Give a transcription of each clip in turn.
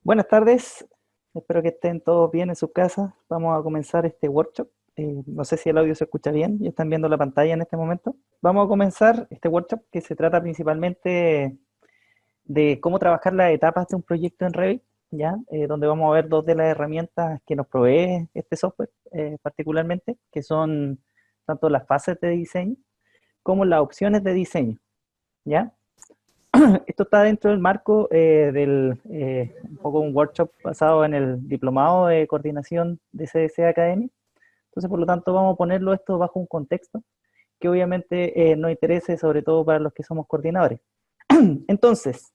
Buenas tardes, espero que estén todos bien en su casa. Vamos a comenzar este workshop. No sé si el audio se escucha bien y están viendo la pantalla en este momento. Vamos a comenzar este workshop que se trata principalmente de cómo trabajar las etapas de un proyecto en Revit, ¿ya? Donde vamos a ver dos de las herramientas que nos provee este software particularmente, que son tanto las fases de diseño como las opciones de diseño, ¿ya? Esto está dentro del marco un poco un workshop basado en el diplomado de coordinación de CDC Academy. Entonces, por lo tanto, vamos a ponerlo esto bajo un contexto que obviamente nos interese, sobre todo para los que somos coordinadores. Entonces,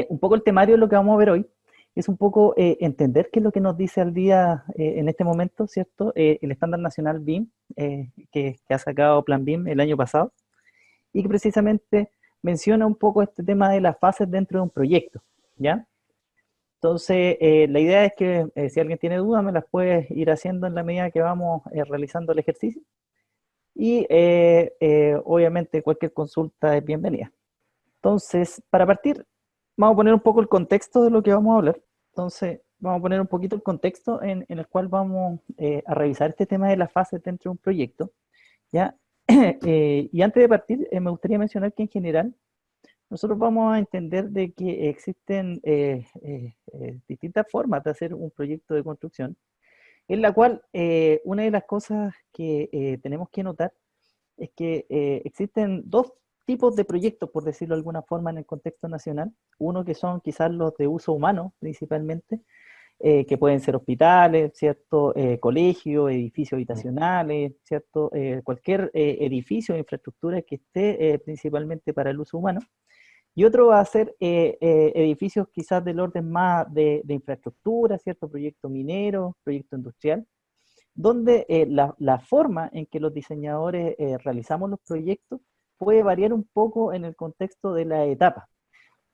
un poco el temario de lo que vamos a ver hoy es un poco entender qué es lo que nos dice al día en este momento, ¿cierto? El estándar nacional BIM, que ha sacado Plan BIM el año pasado, y que precisamente menciona un poco este tema de las fases dentro de un proyecto, ¿ya? Entonces, la idea es que si alguien tiene dudas, me las puede ir haciendo en la medida que vamos realizando el ejercicio. Y obviamente cualquier consulta es bienvenida. Entonces, para partir, vamos a poner un poco el contexto de lo que vamos a hablar. Entonces, vamos a poner un poquito el contexto en el cual vamos a revisar este tema de las fases dentro de un proyecto, ¿ya? Y antes de partir, me gustaría mencionar que en general nosotros vamos a entender de que existen distintas formas de hacer un proyecto de construcción, en la cual una de las cosas que tenemos que notar es que existen dos tipos de proyectos, por decirlo de alguna forma, en el contexto nacional. Uno que son quizás los de uso humano, principalmente, que pueden ser hospitales, ¿cierto? Colegios, edificios habitacionales, ¿cierto? Cualquier edificio o infraestructura que esté principalmente para el uso humano. Y otro va a ser edificios quizás del orden más de infraestructura, ¿cierto? Proyecto minero, proyecto industrial, donde la forma en que los diseñadores realizamos los proyectos puede variar un poco en el contexto de la etapa.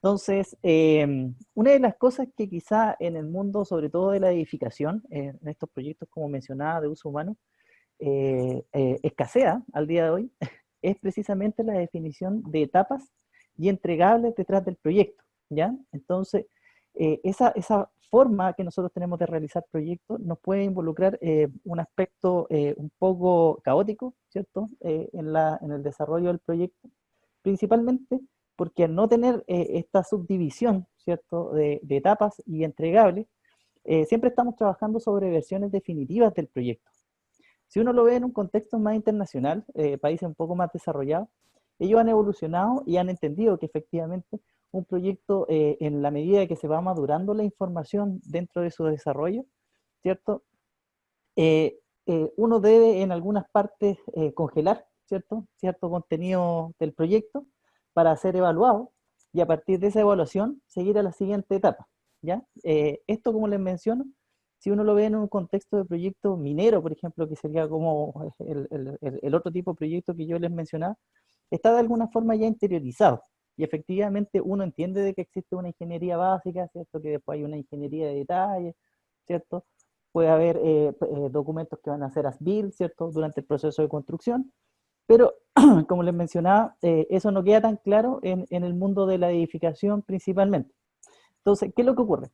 Entonces, una de las cosas que quizá en el mundo, sobre todo de la edificación, en estos proyectos como mencionaba de uso humano, escasea al día de hoy, es precisamente la definición de etapas y entregables detrás del proyecto, ¿ya? Entonces, esa forma que nosotros tenemos de realizar proyectos nos puede involucrar un aspecto un poco caótico, ¿cierto? En el desarrollo del proyecto, principalmente porque al no tener esta subdivisión, ¿cierto? De etapas y entregables, siempre estamos trabajando sobre versiones definitivas del proyecto. Si uno lo ve en un contexto más internacional, países un poco más desarrollados, ellos han evolucionado y han entendido que efectivamente un proyecto, en la medida que se va madurando la información dentro de su desarrollo, ¿cierto? Uno debe en algunas partes congelar, ¿cierto? Cierto contenido del proyecto para ser evaluado y a partir de esa evaluación seguir a la siguiente etapa, ¿ya? Esto, como les menciono, si uno lo ve en un contexto de proyecto minero, por ejemplo, que sería como el otro tipo de proyecto que yo les mencionaba, está de alguna forma ya interiorizado. Y efectivamente uno entiende de que existe una ingeniería básica, ¿cierto? Que después hay una ingeniería de detalle, ¿cierto? Puede haber documentos que van a ser as-built, ¿cierto? Durante el proceso de construcción. Pero, como les mencionaba, eso no queda tan claro en el mundo de la edificación principalmente. Entonces, ¿qué es lo que ocurre?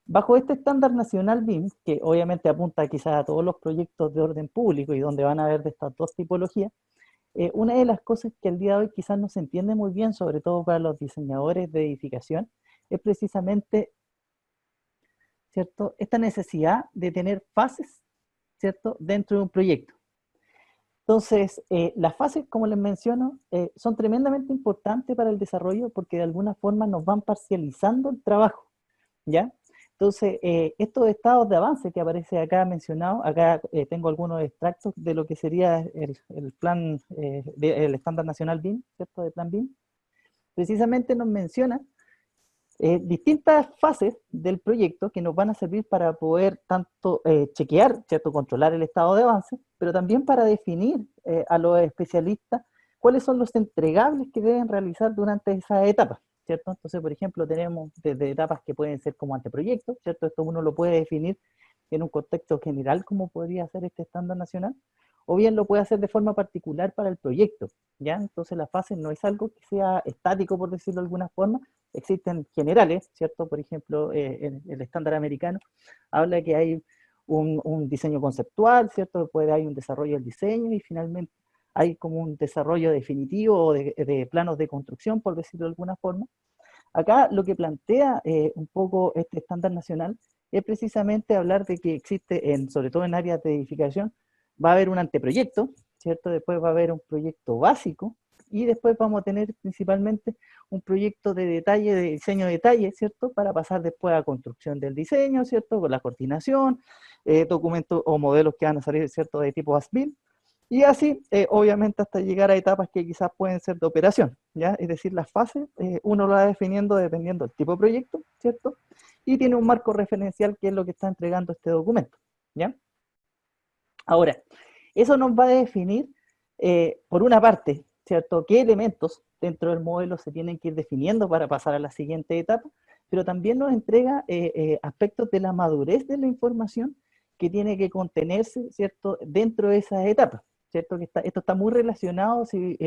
Bajo este estándar nacional BIM, que obviamente apunta quizás a todos los proyectos de orden público y donde van a haber de estas dos tipologías, una de las cosas que al día de hoy quizás no se entiende muy bien, sobre todo para los diseñadores de edificación, es precisamente, ¿cierto? Esta necesidad de tener fases, ¿cierto? Dentro de un proyecto. Entonces, las fases, como les menciono, son tremendamente importantes para el desarrollo porque de alguna forma nos van parcializando el trabajo, ¿ya? Entonces, estos estados de avance que aparece acá mencionado, acá tengo algunos extractos de lo que sería el plan, el estándar nacional BIM, ¿cierto? De plan BIM, precisamente nos menciona distintas fases del proyecto que nos van a servir para poder tanto chequear, ¿cierto? Controlar el estado de avance, pero también para definir a los especialistas cuáles son los entregables que deben realizar durante esa etapa, ¿cierto? Entonces, por ejemplo, tenemos desde etapas que pueden ser como anteproyectos, ¿cierto? Esto uno lo puede definir en un contexto general como podría ser este estándar nacional, o bien lo puede hacer de forma particular para el proyecto, ¿ya? Entonces la fase no es algo que sea estático, por decirlo de alguna forma. Existen generales, ¿cierto? Por ejemplo, el estándar americano habla que hay un diseño conceptual, ¿cierto? Después hay un desarrollo del diseño y finalmente hay como un desarrollo definitivo o de planos de construcción, por decirlo de alguna forma. Acá lo que plantea un poco este estándar nacional es precisamente hablar de que existe, sobre todo en áreas de edificación, va a haber un anteproyecto, ¿cierto? Después va a haber un proyecto básico y después vamos a tener principalmente un proyecto de detalle, de diseño de detalle, ¿cierto? Para pasar después a construcción del diseño, ¿cierto? Con la coordinación, documentos o modelos que van a salir, ¿cierto? De tipo as-built. Y así, obviamente, hasta llegar a etapas que quizás pueden ser de operación, ¿ya? Es decir, las fases uno lo va definiendo dependiendo del tipo de proyecto, ¿cierto? Y tiene un marco referencial que es lo que está entregando este documento, ¿ya? Ahora, eso nos va a definir, por una parte, ¿cierto? ¿Qué elementos dentro del modelo se tienen que ir definiendo para pasar a la siguiente etapa? Pero también nos entrega aspectos de la madurez de la información que tiene que contenerse, ¿cierto? Dentro de esa etapa. ¿Cierto? Que esto está muy relacionado, si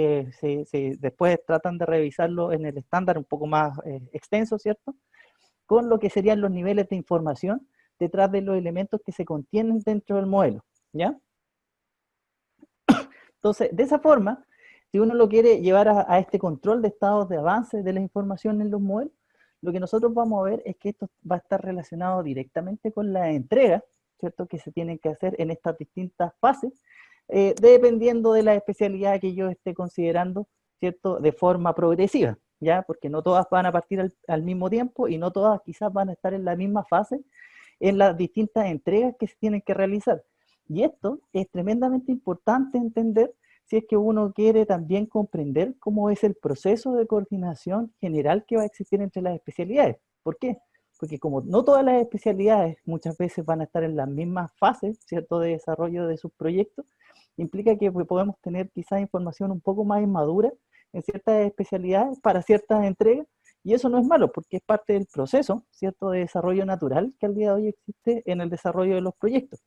después tratan de revisarlo en el estándar un poco más extenso, ¿cierto? Con lo que serían los niveles de información detrás de los elementos que se contienen dentro del modelo, ¿ya? Entonces, de esa forma, si uno lo quiere llevar a este control de estados de avance de la información en los modelos, lo que nosotros vamos a ver es que esto va a estar relacionado directamente con la entrega, ¿cierto? Que se tienen que hacer en estas distintas fases, dependiendo de la especialidad que yo esté considerando, ¿cierto? De forma progresiva, ¿ya? Porque no todas van a partir al mismo tiempo y no todas quizás van a estar en la misma fase en las distintas entregas que se tienen que realizar. Y esto es tremendamente importante entender si es que uno quiere también comprender cómo es el proceso de coordinación general que va a existir entre las especialidades. ¿Por qué? Porque como no todas las especialidades muchas veces van a estar en las mismas fases, ¿cierto?, de desarrollo de sus proyectos, implica que podemos tener quizás información un poco más inmadura en ciertas especialidades para ciertas entregas, y eso no es malo, porque es parte del proceso, ¿cierto?, de desarrollo natural que al día de hoy existe en el desarrollo de los proyectos.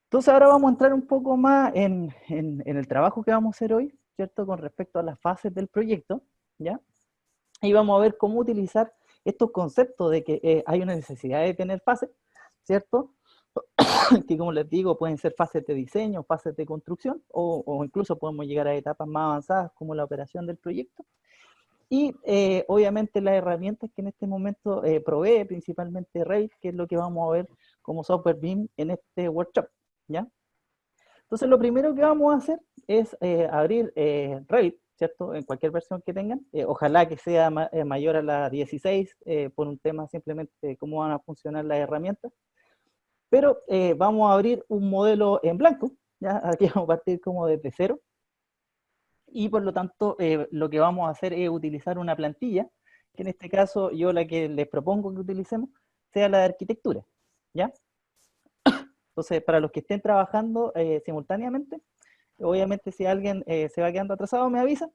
Entonces ahora vamos a entrar un poco más en el trabajo que vamos a hacer hoy, ¿cierto?, con respecto a las fases del proyecto, ¿ya? Y vamos a ver cómo utilizar estos conceptos de que hay una necesidad de tener fases, ¿cierto? Que como les digo, pueden ser fases de diseño, fases de construcción, o incluso podemos llegar a etapas más avanzadas como la operación del proyecto. Y obviamente las herramientas que en este momento provee principalmente Revit, que es lo que vamos a ver como software BIM en este workshop, ¿ya? Entonces lo primero que vamos a hacer es abrir Revit, ¿cierto? En cualquier versión que tengan, ojalá que sea mayor a la 16, por un tema simplemente de cómo van a funcionar las herramientas, pero vamos a abrir un modelo en blanco, ¿ya? Aquí vamos a partir como desde cero, y por lo tanto lo que vamos a hacer es utilizar una plantilla, que en este caso yo la que les propongo que utilicemos sea la de arquitectura, ¿ya? Entonces, para los que estén trabajando simultáneamente, obviamente si alguien se va quedando atrasado me avisa,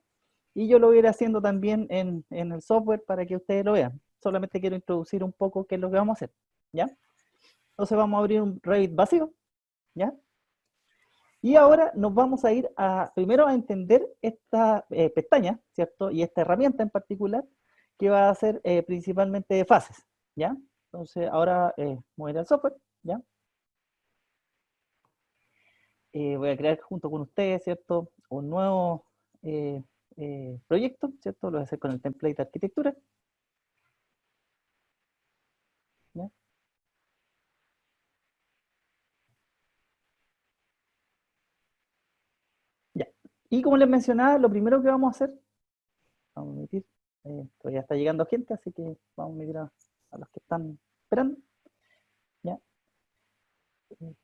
y yo lo voy a ir haciendo también en el software para que ustedes lo vean. Solamente quiero introducir un poco qué es lo que vamos a hacer, ¿ya? Entonces vamos a abrir un Revit básico, ¿ya? Y ahora nos vamos a ir primero a entender esta pestaña, ¿cierto? Y esta herramienta en particular, que va a ser principalmente de fases, ¿ya? Entonces ahora voy a ir al software, ¿ya? Voy a crear junto con ustedes, ¿cierto? Un nuevo eh, proyecto, ¿cierto? Lo voy a hacer con el template de arquitectura, ¿ya? Ya. Y como les mencionaba, lo primero que vamos a hacer, vamos a emitir, todavía está llegando gente, así que vamos a emitir a los que están esperando, ¿ya?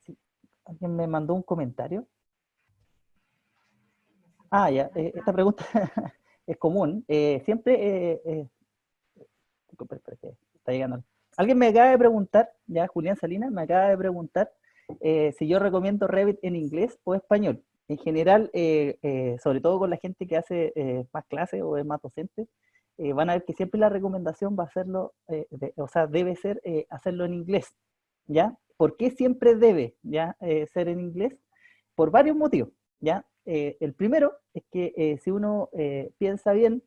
Sí. Alguien me mandó un comentario. Ah, ya, esta pregunta es común. Siempre, espera, que está llegando. Alguien me acaba de preguntar, ya Julián Salinas me acaba de preguntar si yo recomiendo Revit en inglés o español. En general, sobre todo con la gente que hace más clases o es más docente, van a ver que siempre la recomendación va a hacerlo, o sea, debe ser hacerlo en inglés, ¿ya? ¿por qué siempre debe ya ser en inglés? Por varios motivos, ¿ya? El primero es que si uno piensa bien,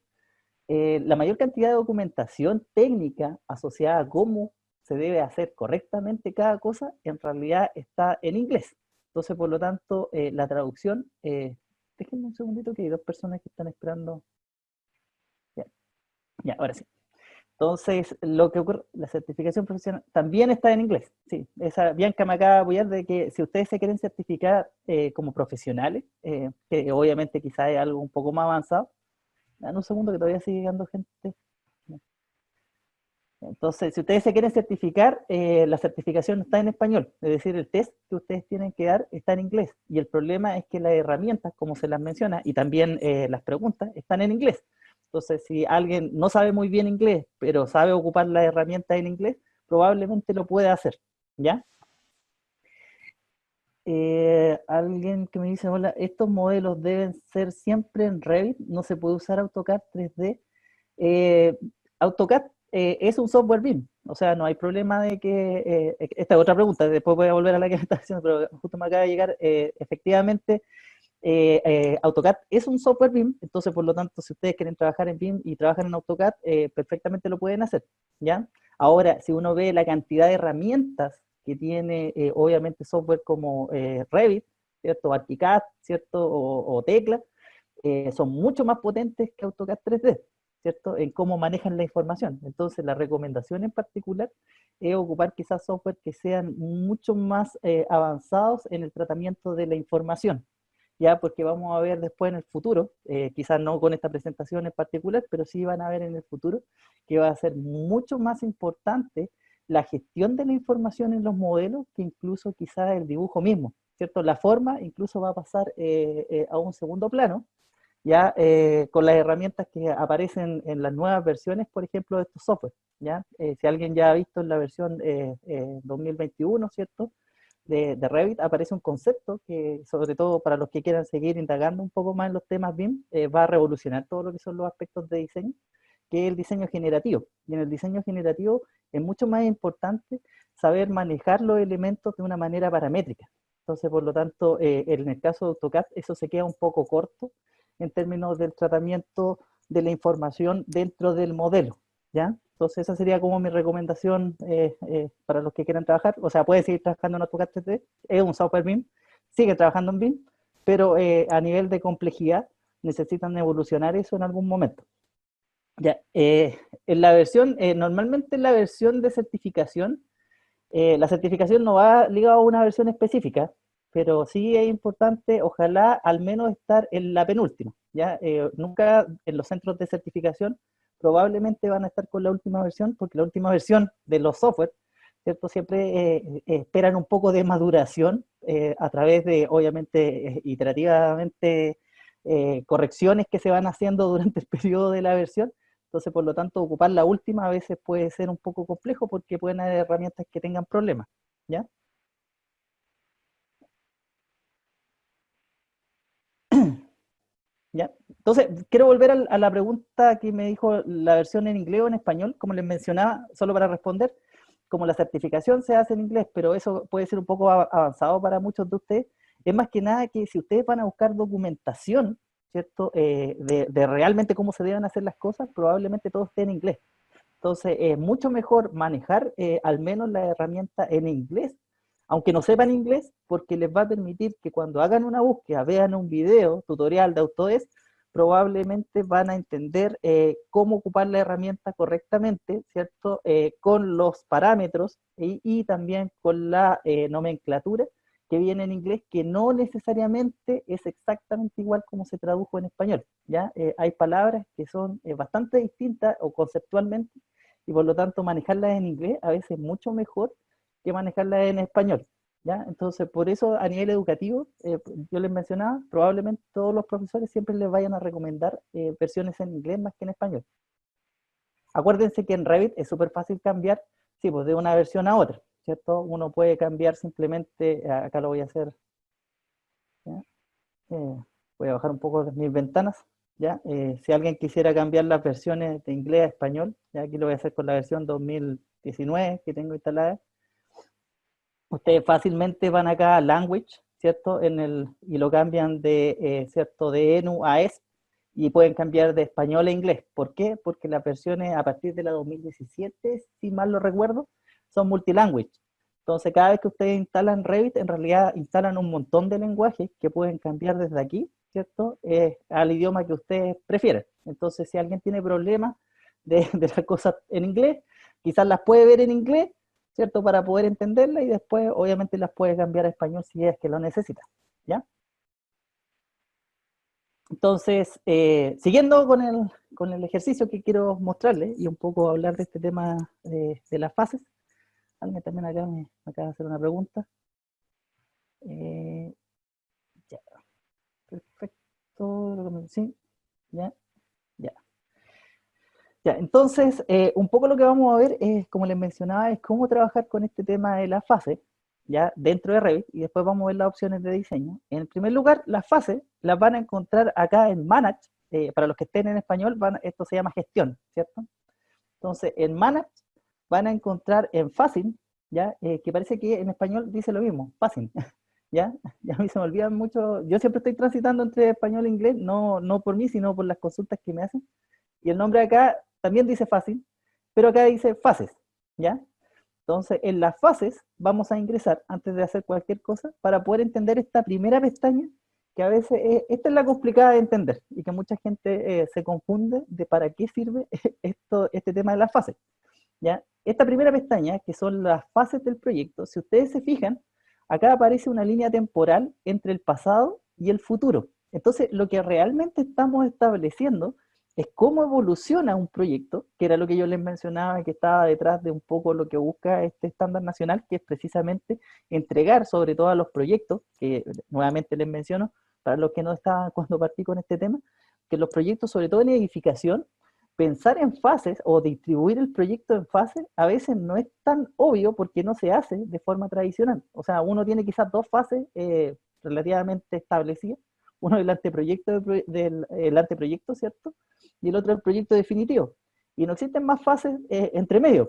la mayor cantidad de documentación técnica asociada a cómo se debe hacer correctamente cada cosa, en realidad está en inglés. Entonces, por lo tanto, la traducción, déjenme un segundito que hay dos personas que están esperando. Ya, ya, ahora sí. Entonces, lo que ocurre, la certificación profesional también está en inglés. Sí, esa Bianca me acaba de apoyar de que si ustedes se quieren certificar como profesionales, que obviamente quizás es algo un poco más avanzado, dan un segundo que todavía sigue llegando gente. Entonces, si ustedes se quieren certificar, la certificación está en español, es decir, el test que ustedes tienen que dar está en inglés. Y el problema es que las herramientas, como se las menciona, y también las preguntas, están en inglés. Entonces, si alguien no sabe muy bien inglés, pero sabe ocupar las herramientas en inglés, probablemente lo puede hacer, ¿ya? Alguien que me dice, hola, estos modelos deben ser siempre en Revit, no se puede usar AutoCAD 3D. Eh, AutoCAD es un software BIM, o sea, no hay problema de que, esta es otra pregunta, después voy a volver a la que me está haciendo, pero justo me acaba de llegar, efectivamente, AutoCAD es un software BIM, entonces por lo tanto, si ustedes quieren trabajar en BIM y trabajan en AutoCAD, perfectamente lo pueden hacer, ¿ya? Ahora, si uno ve la cantidad de herramientas que tiene, obviamente, software como Revit, ¿cierto? ArchiCAD, ¿cierto? O Tecla, son mucho más potentes que AutoCAD 3D, ¿cierto? En cómo manejan la información. Entonces, la recomendación en particular es ocupar quizás software que sean mucho más avanzados en el tratamiento de la información, ya porque vamos a ver después en el futuro, quizás no con esta presentación en particular, pero sí van a ver en el futuro que va a ser mucho más importante la gestión de la información en los modelos que incluso quizás el dibujo mismo, ¿cierto? La forma incluso va a pasar a un segundo plano, ya con las herramientas que aparecen en las nuevas versiones, por ejemplo, de estos software, ¿ya? Si alguien ya ha visto en la versión 2021, ¿cierto? De Revit aparece un concepto que, sobre todo para los que quieran seguir indagando un poco más en los temas BIM, va a revolucionar todo lo que son los aspectos de diseño, que es el diseño generativo. Y en el diseño generativo es mucho más importante saber manejar los elementos de una manera paramétrica. Entonces, por lo tanto, en el caso de AutoCAD, eso se queda un poco corto en términos del tratamiento de la información dentro del modelo, ¿ya? Entonces esa sería como mi recomendación para los que quieran trabajar. O sea, pueden seguir trabajando en AutoCAD 3D, es un software BIM, sigue trabajando en BIM, pero a nivel de complejidad necesitan evolucionar eso en algún momento. Ya, en la versión, normalmente en la versión de certificación, la certificación no va ligada a una versión específica, pero sí es importante, ojalá al menos estar en la penúltima, ¿ya? Nunca en los centros de certificación probablemente van a estar con la última versión, porque la última versión de los software, ¿cierto? Siempre esperan un poco de maduración a través de, obviamente, iterativamente, correcciones que se van haciendo durante el periodo de la versión. Entonces, por lo tanto, ocupar la última a veces puede ser un poco complejo porque pueden haber herramientas que tengan problemas, ¿ya? ¿Ya? Entonces, quiero volver a la pregunta que me dijo la versión en inglés o en español, como les mencionaba, solo para responder, como la certificación se hace en inglés, pero eso puede ser un poco avanzado para muchos de ustedes, es más que nada que si ustedes van a buscar documentación, ¿cierto? De realmente cómo se deben hacer las cosas, probablemente todo esté en inglés. Entonces, es mucho mejor manejar al menos la herramienta en inglés, aunque no sepan inglés, porque les va a permitir que cuando hagan una búsqueda, vean un video tutorial de Autodesk, probablemente van a entender cómo ocupar la herramienta correctamente, ¿cierto? Con los parámetros y también con la nomenclatura que viene en inglés, que no necesariamente es exactamente igual como se tradujo en español, ¿ya? Hay palabras que son bastante distintas o conceptualmente y por lo tanto manejarlas en inglés a veces es mucho mejor que manejarlas en español, ¿ya? Entonces, por eso a nivel educativo, yo les mencionaba, probablemente todos los profesores siempre les vayan a recomendar versiones en inglés más que en español. Acuérdense que en Revit es súper fácil cambiar, sí, pues de una versión a otra, ¿cierto? Uno puede cambiar simplemente, acá lo voy a hacer, ¿ya? Eh, voy a bajar un poco de mis ventanas, ¿ya? Si alguien quisiera cambiar las versiones de inglés a español, ya aquí lo voy a hacer con la versión 2019 que tengo instalada, Ustedes fácilmente van acá a Language, ¿cierto? Y lo cambian de, ¿cierto? De ENU a ESP y pueden cambiar de español a inglés. ¿Por qué? Porque las versiones a partir de la 2017, si mal lo recuerdo, son multilanguage. Entonces, cada vez que ustedes instalan Revit, en realidad instalan un montón de lenguajes que pueden cambiar desde aquí, ¿cierto? Al idioma que ustedes prefieren. Entonces, si alguien tiene problemas de las cosas en inglés, quizás las puede ver en inglés, ¿cierto? Para poder entenderla y después, obviamente, las puede cambiar a español si es que lo necesita, ¿ya? Entonces, siguiendo con el ejercicio que quiero mostrarles y un poco hablar de este tema de las fases, alguien también acá me acaba de hacer una pregunta. Eh, ya, perfecto. Sí, ya, ya. Ya, entonces, un poco lo que vamos a ver es, como les mencionaba, es cómo trabajar con este tema de las fases, ya dentro de Revit, y después vamos a ver las opciones de diseño. En primer lugar, las fases las van a encontrar acá en Manage. Para los que estén en español, esto se llama gestión, ¿cierto? Entonces, en Manage van a encontrar en Facing, ¿ya? Que parece que en español dice lo mismo, Facing, ¿ya? Ya a mí se me olvidan mucho, yo siempre estoy transitando entre español e inglés, no por mí, sino por las consultas que me hacen. Y el nombre acá también dice fácil, pero acá dice fases, ¿ya? Entonces, en las fases vamos a ingresar antes de hacer cualquier cosa para poder entender esta primera pestaña, que a veces esta es la complicada de entender y que mucha gente se confunde de para qué sirve este tema de las fases, ¿ya? Esta primera pestaña, que son las fases del proyecto, si ustedes se fijan, acá aparece una línea temporal entre el pasado y el futuro. Entonces, lo que realmente estamos estableciendo es cómo evoluciona un proyecto, que era lo que yo les mencionaba, que estaba detrás de un poco lo que busca este estándar nacional, que es precisamente entregar sobre todo a los proyectos, que nuevamente les menciono, para los que no estaban cuando partí con este tema, que los proyectos, sobre todo en edificación, pensar en fases o distribuir el proyecto en fases a veces no es tan obvio porque no se hace de forma tradicional. O sea, uno tiene quizás dos fases relativamente establecidas. Uno es el anteproyecto del anteproyecto, ¿cierto? Y el otro es el proyecto definitivo. Y no existen más fases entre medio.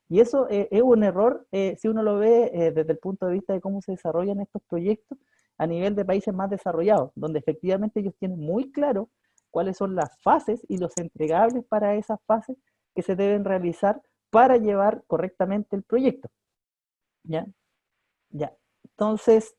Y eso es un error si uno lo ve desde el punto de vista de cómo se desarrollan estos proyectos a nivel de países más desarrollados, donde efectivamente ellos tienen muy claro cuáles son las fases y los entregables para esas fases que se deben realizar para llevar correctamente el proyecto. ¿Ya? Ya. Entonces,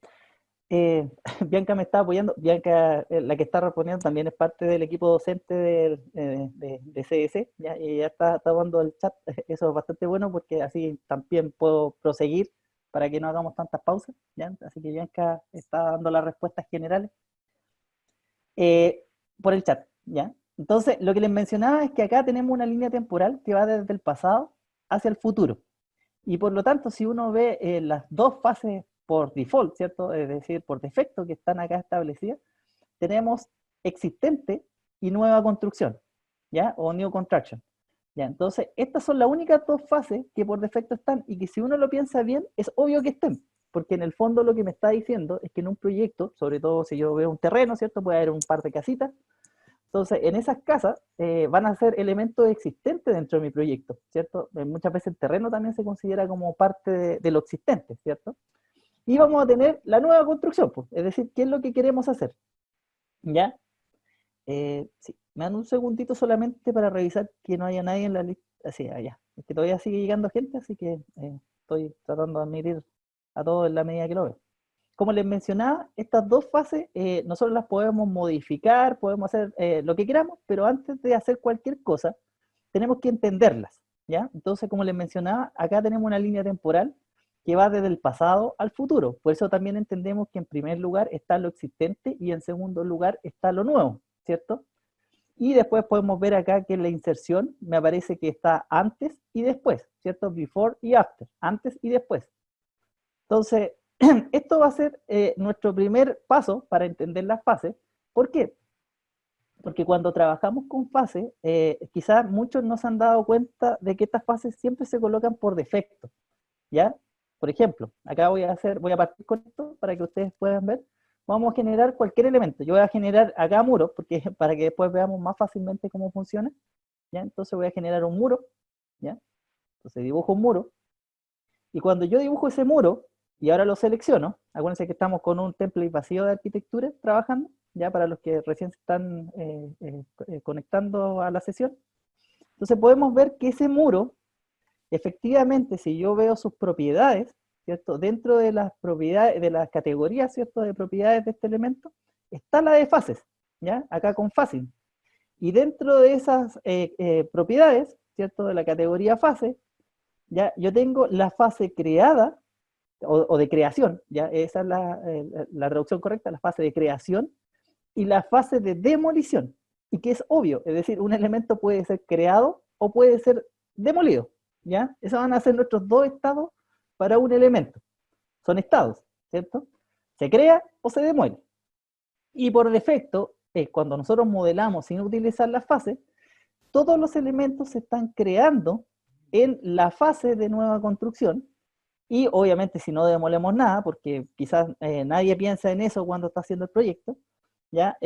eh, Bianca me está apoyando. Bianca, la que está respondiendo, también es parte del equipo docente de CS, ¿ya? Y ella está dando el chat. Eso es bastante bueno porque así también puedo proseguir para que no hagamos tantas pausas, ¿ya? Así que Bianca está dando las respuestas generales eh, por el chat, ¿ya? Entonces, lo que les mencionaba es que acá tenemos una línea temporal que va desde el pasado hacia el futuro. Y por lo tanto, si uno ve las dos fases por default, ¿cierto? Es decir, por defecto que están acá establecidas, tenemos existente y nueva construcción, ¿ya? O new construction. ¿Ya? Entonces, estas son las únicas dos fases que por defecto están y que si uno lo piensa bien, es obvio que estén, porque en el fondo lo que me está diciendo es que en un proyecto, sobre todo si yo veo un terreno, ¿cierto? Puede haber un par de casitas, entonces en esas casas van a ser elementos existentes dentro de mi proyecto, ¿cierto? Muchas veces el terreno también se considera como parte de lo existente, ¿cierto? Y vamos a tener la nueva construcción, pues, es decir, ¿qué es lo que queremos hacer? ¿Ya? Sí, me dan un segundito solamente para revisar que no haya nadie en la lista. Así, allá. Es que todavía sigue llegando gente, así que estoy tratando de admitir a todos en la medida que lo veo. Como les mencionaba, estas dos fases nosotros las podemos modificar, podemos hacer lo que queramos, pero antes de hacer cualquier cosa, tenemos que entenderlas, ¿ya? Entonces, como les mencionaba, acá tenemos una línea temporal que va desde el pasado al futuro. Por eso también entendemos que en primer lugar está lo existente y en segundo lugar está lo nuevo, ¿cierto? Y después podemos ver acá que en la inserción me aparece que está antes y después, ¿cierto? Before y after, antes y después. Entonces, esto va a ser nuestro primer paso para entender las fases. ¿Por qué? Porque cuando trabajamos con fases, quizás muchos no se han dado cuenta de que estas fases siempre se colocan por defecto, ¿ya? Por ejemplo, acá voy a partir con esto para que ustedes puedan ver. Vamos a generar cualquier elemento. Yo voy a generar acá muros, porque para que después veamos más fácilmente cómo funciona, ¿ya? Entonces voy a generar un muro, ¿ya? Entonces dibujo un muro, y cuando yo dibujo ese muro, y ahora lo selecciono. Acuérdense que estamos con un template vacío de arquitectura trabajando, ya para los que recién se están conectando a la sesión. Entonces podemos ver que ese muro, efectivamente, si yo veo sus propiedades, ¿cierto? Dentro de las propiedades, de las categorías, ¿cierto? De propiedades de este elemento, está la de fases, ¿ya? Acá con facing. Y dentro de esas propiedades, ¿cierto? De la categoría fase, ya yo tengo la fase creada, o de creación, ya esa es la traducción correcta, la fase de creación, y la fase de demolición, y que es obvio, es decir, un elemento puede ser creado o puede ser demolido, ¿ya? Esos van a ser nuestros dos estados para un elemento. Son estados, ¿cierto? Se crea o se demuele. Y por defecto, cuando nosotros modelamos sin utilizar las fases, todos los elementos se están creando en la fase de nueva construcción, y obviamente si no demolemos nada, porque quizás nadie piensa en eso cuando está haciendo el proyecto, ¿ya?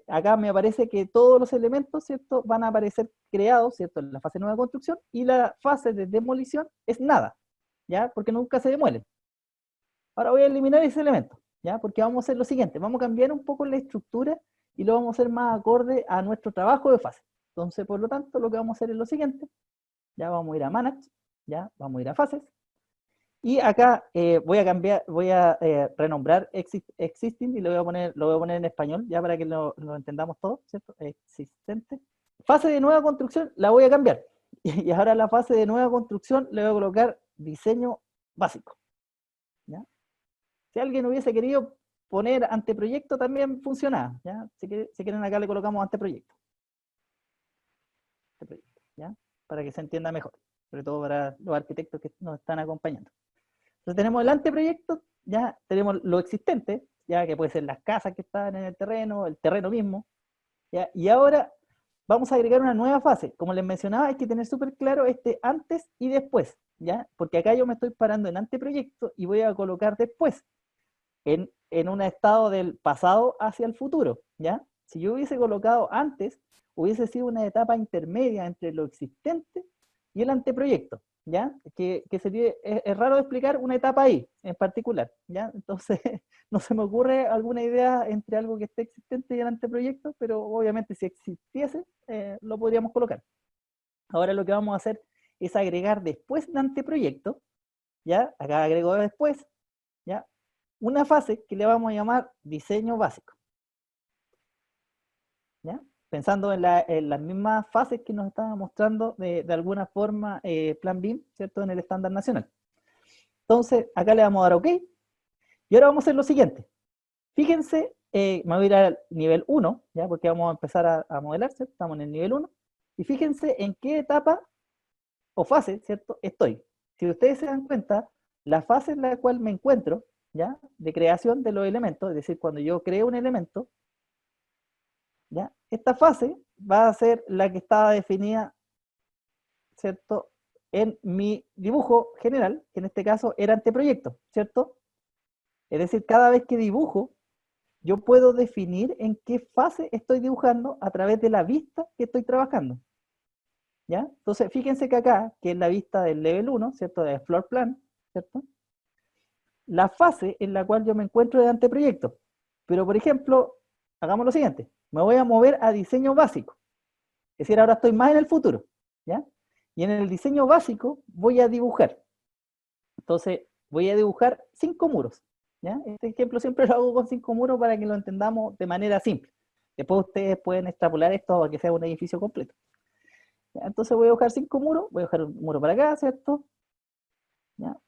Acá me aparece que todos los elementos, ¿cierto?, van a aparecer creados, ¿cierto?, en la fase de nueva construcción, y la fase de demolición es nada, ¿ya? Porque nunca se demuelen. Ahora voy a eliminar ese elemento, ¿ya? Porque vamos a hacer lo siguiente, vamos a cambiar un poco la estructura y lo vamos a hacer más acorde a nuestro trabajo de fase. Entonces, por lo tanto, lo que vamos a hacer es lo siguiente, ya vamos a ir a Manage, ya vamos a ir a Fases, y acá voy a cambiar, voy a renombrar existing y lo voy a poner en español, ya para que lo entendamos todos, ¿cierto? Existente. Fase de nueva construcción la voy a cambiar. Y ahora la fase de nueva construcción le voy a colocar diseño básico, ¿ya? Si alguien hubiese querido poner anteproyecto también funcionaba, ¿ya? Si quieren acá le colocamos anteproyecto, ¿ya? Para que se entienda mejor, sobre todo para los arquitectos que nos están acompañando. Entonces tenemos el anteproyecto, ya tenemos lo existente, ya que puede ser las casas que están en el terreno mismo, ¿ya? Y ahora vamos a agregar una nueva fase. Como les mencionaba, hay que tener súper claro este antes y después, ¿ya? Porque acá yo me estoy parando en anteproyecto y voy a colocar después, en un estado del pasado hacia el futuro, ¿ya? Si yo hubiese colocado antes, hubiese sido una etapa intermedia entre lo existente y el anteproyecto, ¿ya? Que sería, es raro de explicar una etapa ahí, en particular, ¿ya? Entonces, no se me ocurre alguna idea entre algo que esté existente y el anteproyecto, pero obviamente si existiese, lo podríamos colocar. Ahora lo que vamos a hacer es agregar después de anteproyecto, ¿ya? Acá agrego después, ¿ya? Una fase que le vamos a llamar diseño básico, ¿ya? Pensando en las mismas fases que nos estaba mostrando de alguna forma Plan BIM, ¿cierto? En el estándar nacional. Entonces, acá le vamos a dar OK, y ahora vamos a hacer lo siguiente. Fíjense, me voy a ir al nivel 1, ¿ya? Porque vamos a empezar a modelar, ¿cierto? Estamos en el nivel 1, y fíjense en qué etapa o fase, ¿cierto?, estoy. Si ustedes se dan cuenta, la fase en la cual me encuentro, ¿ya?, de creación de los elementos, es decir, cuando yo creo un elemento, ¿ya?, esta fase va a ser la que estaba definida, ¿cierto?, en mi dibujo general, que en este caso era anteproyecto, ¿cierto? Es decir, cada vez que dibujo, yo puedo definir en qué fase estoy dibujando a través de la vista que estoy trabajando, ¿ya? Entonces, fíjense que acá, que es la vista del level 1, ¿cierto?, de floor plan, ¿cierto?, la fase en la cual yo me encuentro de anteproyecto. Pero, por ejemplo, hagamos lo siguiente, me voy a mover a diseño básico, es decir, ahora estoy más en el futuro, ¿ya? Y en el diseño básico voy a dibujar. Entonces, voy a dibujar 5 muros, ¿ya? Este ejemplo siempre lo hago con 5 muros para que lo entendamos de manera simple. Después ustedes pueden extrapolar esto a que sea un edificio completo, ¿ya? Entonces voy a dibujar 5 muros, voy a dibujar un muro para acá, ¿cierto? ¿Ya?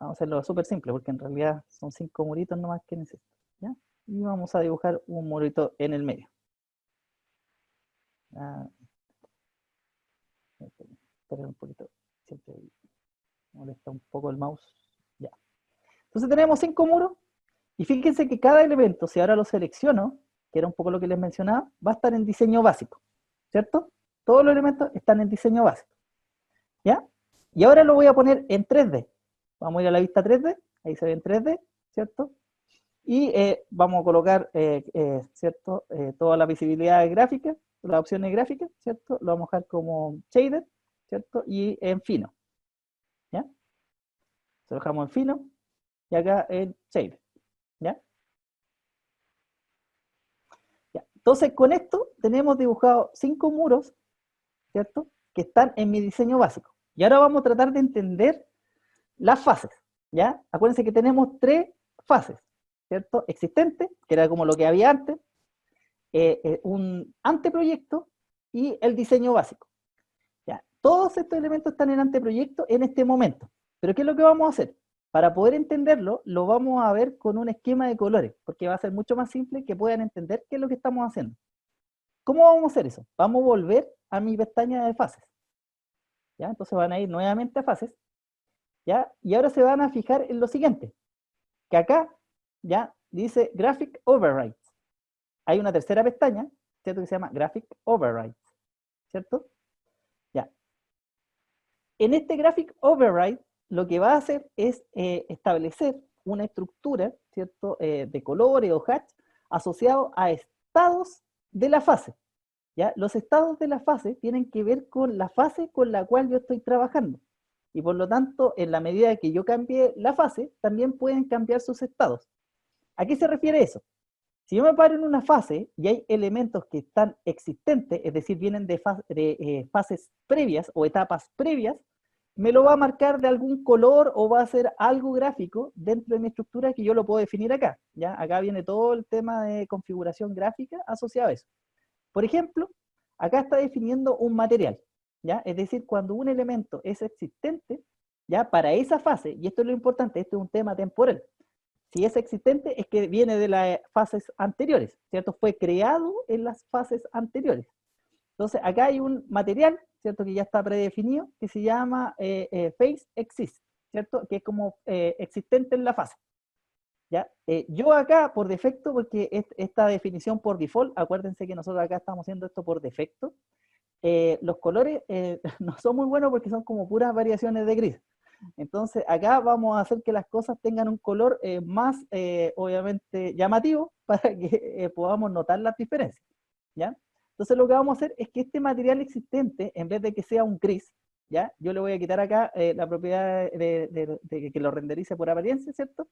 Vamos a hacerlo súper simple, porque en realidad son 5 muritos nomás que necesito, ¿ya? Y vamos a dibujar un murito en el medio. Ah, esperar un poquito, siempre molesta un poco el mouse. Ya. Entonces tenemos 5 muros, y fíjense que cada elemento, si ahora lo selecciono, que era un poco lo que les mencionaba, va a estar en diseño básico, ¿cierto? Todos los elementos están en diseño básico, ¿ya? Y ahora lo voy a poner en 3D. Vamos a ir a la vista 3D, ahí se ve en 3D, ¿cierto? Y vamos a colocar, ¿cierto?, toda la visibilidad gráfica, las opciones gráficas, ¿cierto? Lo vamos a dejar como shader, ¿cierto? Y en fino, ¿ya? Se lo dejamos en fino. y acá en Shape, ¿ya? Ya. Entonces, con esto tenemos dibujado 5 muros, ¿cierto? Que están en mi diseño básico. Y ahora vamos a tratar de entender las fases, ¿ya? Acuérdense que tenemos 3 fases, ¿cierto? Existente, que era como lo que había antes, un anteproyecto y el diseño básico. ¿Ya? Todos estos elementos están en anteproyecto en este momento. Pero ¿qué es lo que vamos a hacer? Para poder entenderlo, lo vamos a ver con un esquema de colores, porque va a ser mucho más simple que puedan entender qué es lo que estamos haciendo. ¿Cómo vamos a hacer eso? Vamos a volver a mi pestaña de fases. ¿Ya? Entonces van a ir nuevamente a fases, ¿ya? Y ahora se van a fijar en lo siguiente, que acá, ¿ya? Dice Graphic Overrides. Hay una tercera pestaña, ¿cierto? Que se llama Graphic Overrides, ¿cierto? Ya. En este Graphic Override, lo que va a hacer es establecer una estructura, ¿cierto? De colores o hatch asociado a estados de la fase. ¿Ya? Los estados de la fase tienen que ver con la fase con la cual yo estoy trabajando. Y por lo tanto, en la medida que yo cambie la fase, también pueden cambiar sus estados. ¿A qué se refiere eso? Si yo me paro en una fase y hay elementos que están existentes, es decir, vienen de fases previas o etapas previas, me lo va a marcar de algún color o va a ser algo gráfico dentro de mi estructura que yo lo puedo definir acá. ¿Ya? Acá viene todo el tema de configuración gráfica asociado a eso. Por ejemplo, acá está definiendo un material, ¿ya? Es decir, cuando un elemento es existente, ¿ya? Para esa fase, y esto es lo importante, esto es un tema temporal. Si es existente, es que viene de las fases anteriores, ¿cierto? Fue creado en las fases anteriores. Entonces, acá hay un material, ¿cierto? Que ya está predefinido, que se llama Face Exist, ¿cierto? Que es como existente en la fase. ¿Ya? Yo acá, por defecto, porque esta definición por default, acuérdense que nosotros acá estamos haciendo esto por defecto, los colores no son muy buenos porque son como puras variaciones de gris. Entonces, acá vamos a hacer que las cosas tengan un color más, obviamente, llamativo para que podamos notar las diferencias, ¿ya? Entonces, lo que vamos a hacer es que este material existente, en vez de que sea un gris, ¿ya? Yo le voy a quitar acá la propiedad de que lo renderice por apariencia, ¿cierto?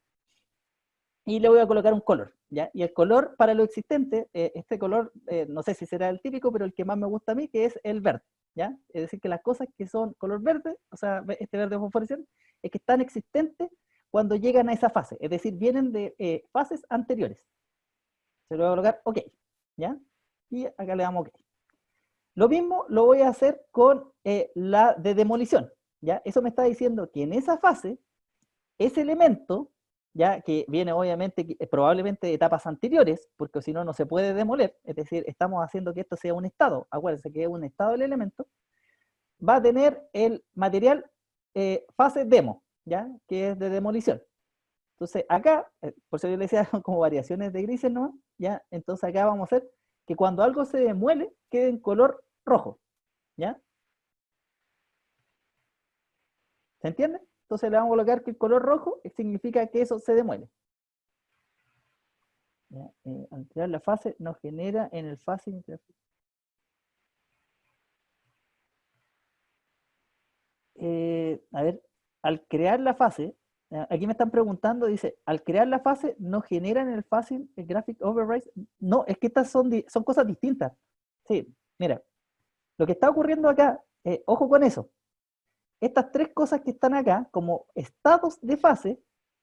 Y le voy a colocar un color, ¿ya? Y el color para lo existente, este color, no sé si será el típico, pero el que más me gusta a mí, que es el verde, ¿ya? Es decir, que las cosas que son color verde, o sea, este verde fosforescente, es que están existentes cuando llegan a esa fase, es decir, vienen de fases anteriores. Se lo voy a colocar OK, ¿ya? Y acá le damos OK. Lo mismo lo voy a hacer con la de demolición, ¿ya? Eso me está diciendo que en esa fase, ese elemento, ya que viene obviamente probablemente de etapas anteriores, porque si no, no se puede demoler, es decir, estamos haciendo que esto sea un estado, acuérdense que es un estado del elemento, va a tener el material fase demo, ya que es de demolición. Entonces acá, por eso yo le decía como variaciones de grises, ¿no? Ya, entonces acá vamos a hacer que cuando algo se demuele, quede en color rojo, ¿ya? ¿Se entiende? Entonces le vamos a colocar que el color rojo significa que eso se demuele. ¿Ya? Al crear la fase nos genera en el fase a ver, al crear la fase, aquí me están preguntando, dice, al crear la fase nos genera en el fácil el graphic override. No, es que estas son cosas distintas. Sí, mira, lo que está ocurriendo acá, ojo con eso, estas 3 cosas que están acá como estados de fase,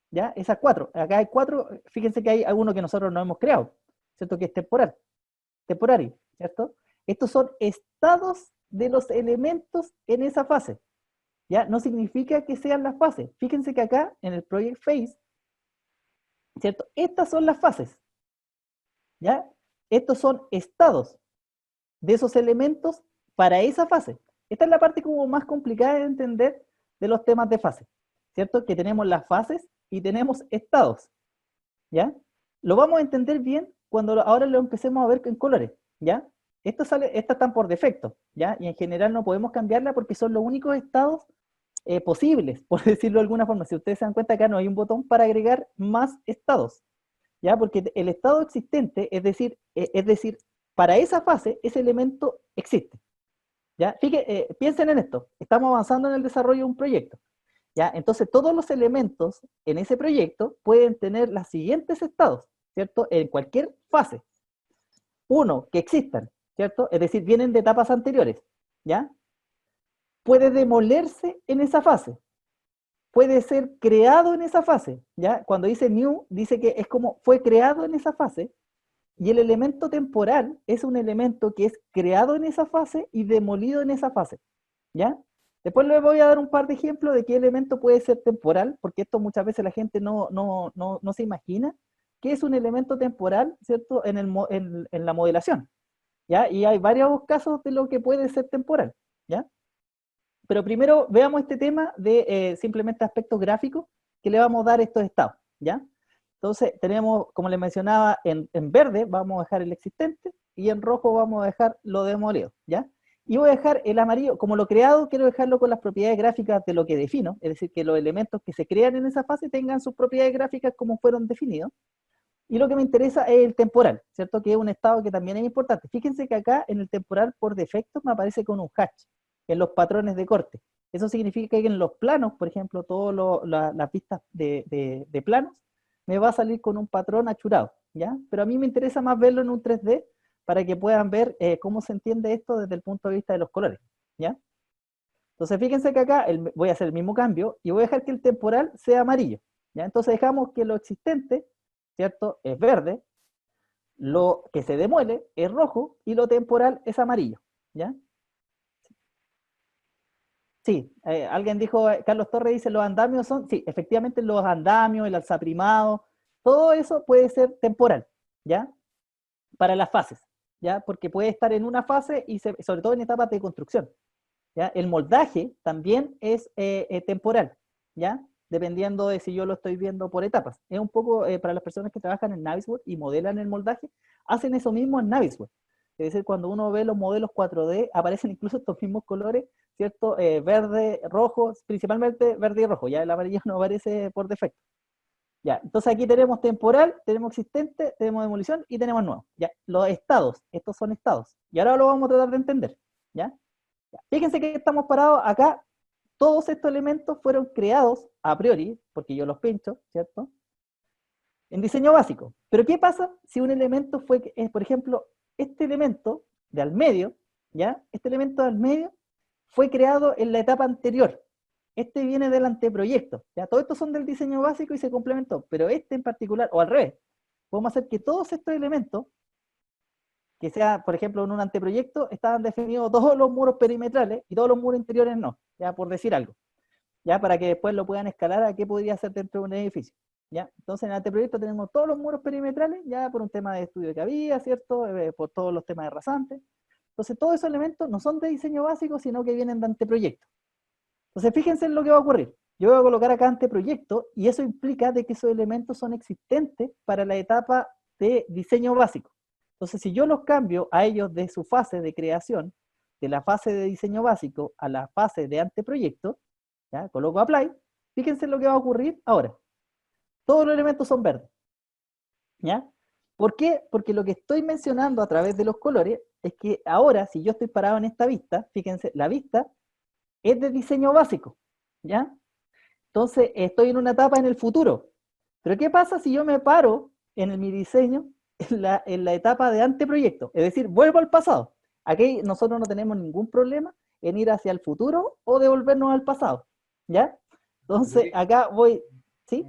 ¿ya? Esas 4, acá hay 4, fíjense que hay alguno que nosotros no hemos creado, ¿cierto? Que es temporario, ¿cierto? Estos son estados de los elementos en esa fase, ¿ya? No significa que sean las fases. Fíjense que acá, en el Project Phase, ¿cierto? Estas son las fases, ¿ya? Estos son estados de esos elementos para esa fase. Esta es la parte como más complicada de entender de los temas de fase, ¿cierto? Que tenemos las fases y tenemos estados, ¿ya? Lo vamos a entender bien cuando ahora lo empecemos a ver en colores, ¿ya? Estas están por defecto, ¿ya? Y en general no podemos cambiarla porque son los únicos estados posibles, por decirlo de alguna forma. Si ustedes se dan cuenta, acá no hay un botón para agregar más estados, ¿ya? Porque el estado existente, es decir, para esa fase, ese elemento existe, ¿ya? Piensen en esto, estamos avanzando en el desarrollo de un proyecto, ¿ya? Entonces todos los elementos en ese proyecto pueden tener los siguientes estados, ¿cierto? En cualquier fase. Uno, que existan, ¿cierto? Es decir, vienen de etapas anteriores, ¿ya? Puede demolerse en esa fase, puede ser creado en esa fase, ¿ya? Cuando dice new, dice que es como fue creado en esa fase, y el elemento temporal es un elemento que es creado en esa fase y demolido en esa fase, ¿ya? Después les voy a dar un par de ejemplos de qué elemento puede ser temporal, porque esto muchas veces la gente no se imagina qué es un elemento temporal, ¿cierto? En la modelación, ¿ya? Y hay varios casos de lo que puede ser temporal, ¿ya? Pero primero veamos este tema de simplemente aspectos gráficos que le vamos a dar estos estados, ¿ya? Entonces tenemos, como les mencionaba, en verde vamos a dejar el existente y en rojo vamos a dejar lo demolido, ¿ya? Y voy a dejar el amarillo, como lo creado, quiero dejarlo con las propiedades gráficas de lo que defino, es decir, que los elementos que se crean en esa fase tengan sus propiedades gráficas como fueron definidos. Y lo que me interesa es el temporal, ¿cierto? Que es un estado que también es importante. Fíjense que acá en el temporal por defecto me aparece con un hash en los patrones de corte. Eso significa que en los planos, por ejemplo, todas las vistas de planos, me va a salir con un patrón achurado, ¿ya? Pero a mí me interesa más verlo en un 3D para que puedan ver cómo se entiende esto desde el punto de vista de los colores, ¿ya? Entonces fíjense que acá voy a hacer el mismo cambio y voy a dejar que el temporal sea amarillo, ¿ya? Entonces dejamos que lo existente, ¿cierto? Es verde, lo que se demuele es rojo y lo temporal es amarillo, ¿ya? Sí, alguien dijo, Carlos Torres dice, los andamios son, sí, efectivamente los andamios, el alzaprimado, todo eso puede ser temporal, ¿ya? Para las fases, ¿ya? Porque puede estar en una fase y sobre todo en etapas de construcción, ¿ya? El moldaje también es temporal, ¿ya? Dependiendo de si yo lo estoy viendo por etapas. Es un poco, para las personas que trabajan en Navisworks y modelan el moldaje, hacen eso mismo en Navisworks. Es decir, cuando uno ve los modelos 4D, aparecen incluso estos mismos colores, ¿cierto? Verde, rojo, principalmente verde y rojo, ya el amarillo no aparece por defecto. Ya, entonces aquí tenemos temporal, tenemos existente, tenemos demolición y tenemos nuevo. Ya, los estados, estos son estados. Y ahora lo vamos a tratar de entender, ¿ya? Fíjense que estamos parados acá, todos estos elementos fueron creados a priori, porque yo los pincho, ¿cierto? En diseño básico. Pero ¿qué pasa si un elemento fue, por ejemplo, este elemento de al medio, ¿ya? Este elemento de al medio fue creado en la etapa anterior. Este viene del anteproyecto, ¿ya? Todos estos son del diseño básico y se complementó, pero este en particular, o al revés, podemos hacer que todos estos elementos, que sea, por ejemplo, en un anteproyecto, estaban definidos todos los muros perimetrales y todos los muros interiores no, ya por decir algo, ya para que después lo puedan escalar a qué podría ser dentro de un edificio. ¿Ya? Entonces en el anteproyecto tenemos todos los muros perimetrales, ya por un tema de estudio que había, ¿cierto? Por todos los temas de rasantes. Entonces todos esos elementos no son de diseño básico, sino que vienen de anteproyecto. Entonces fíjense en lo que va a ocurrir. Yo voy a colocar acá anteproyecto y eso implica de que esos elementos son existentes para la etapa de diseño básico. Entonces si yo los cambio a ellos de su fase de creación, de la fase de diseño básico a la fase de anteproyecto, ¿ya? Coloco apply, fíjense en lo que va a ocurrir ahora. Todos los elementos son verdes, ¿ya? ¿Por qué? Porque lo que estoy mencionando a través de los colores es que ahora, si yo estoy parado en esta vista, fíjense, la vista es de diseño básico, ¿ya? Entonces, estoy en una etapa en el futuro. Pero ¿qué pasa si yo me paro mi diseño en la etapa de anteproyecto? Es decir, vuelvo al pasado. Aquí nosotros no tenemos ningún problema en ir hacia el futuro o devolvernos al pasado, ¿ya? Entonces, acá voy, ¿sí?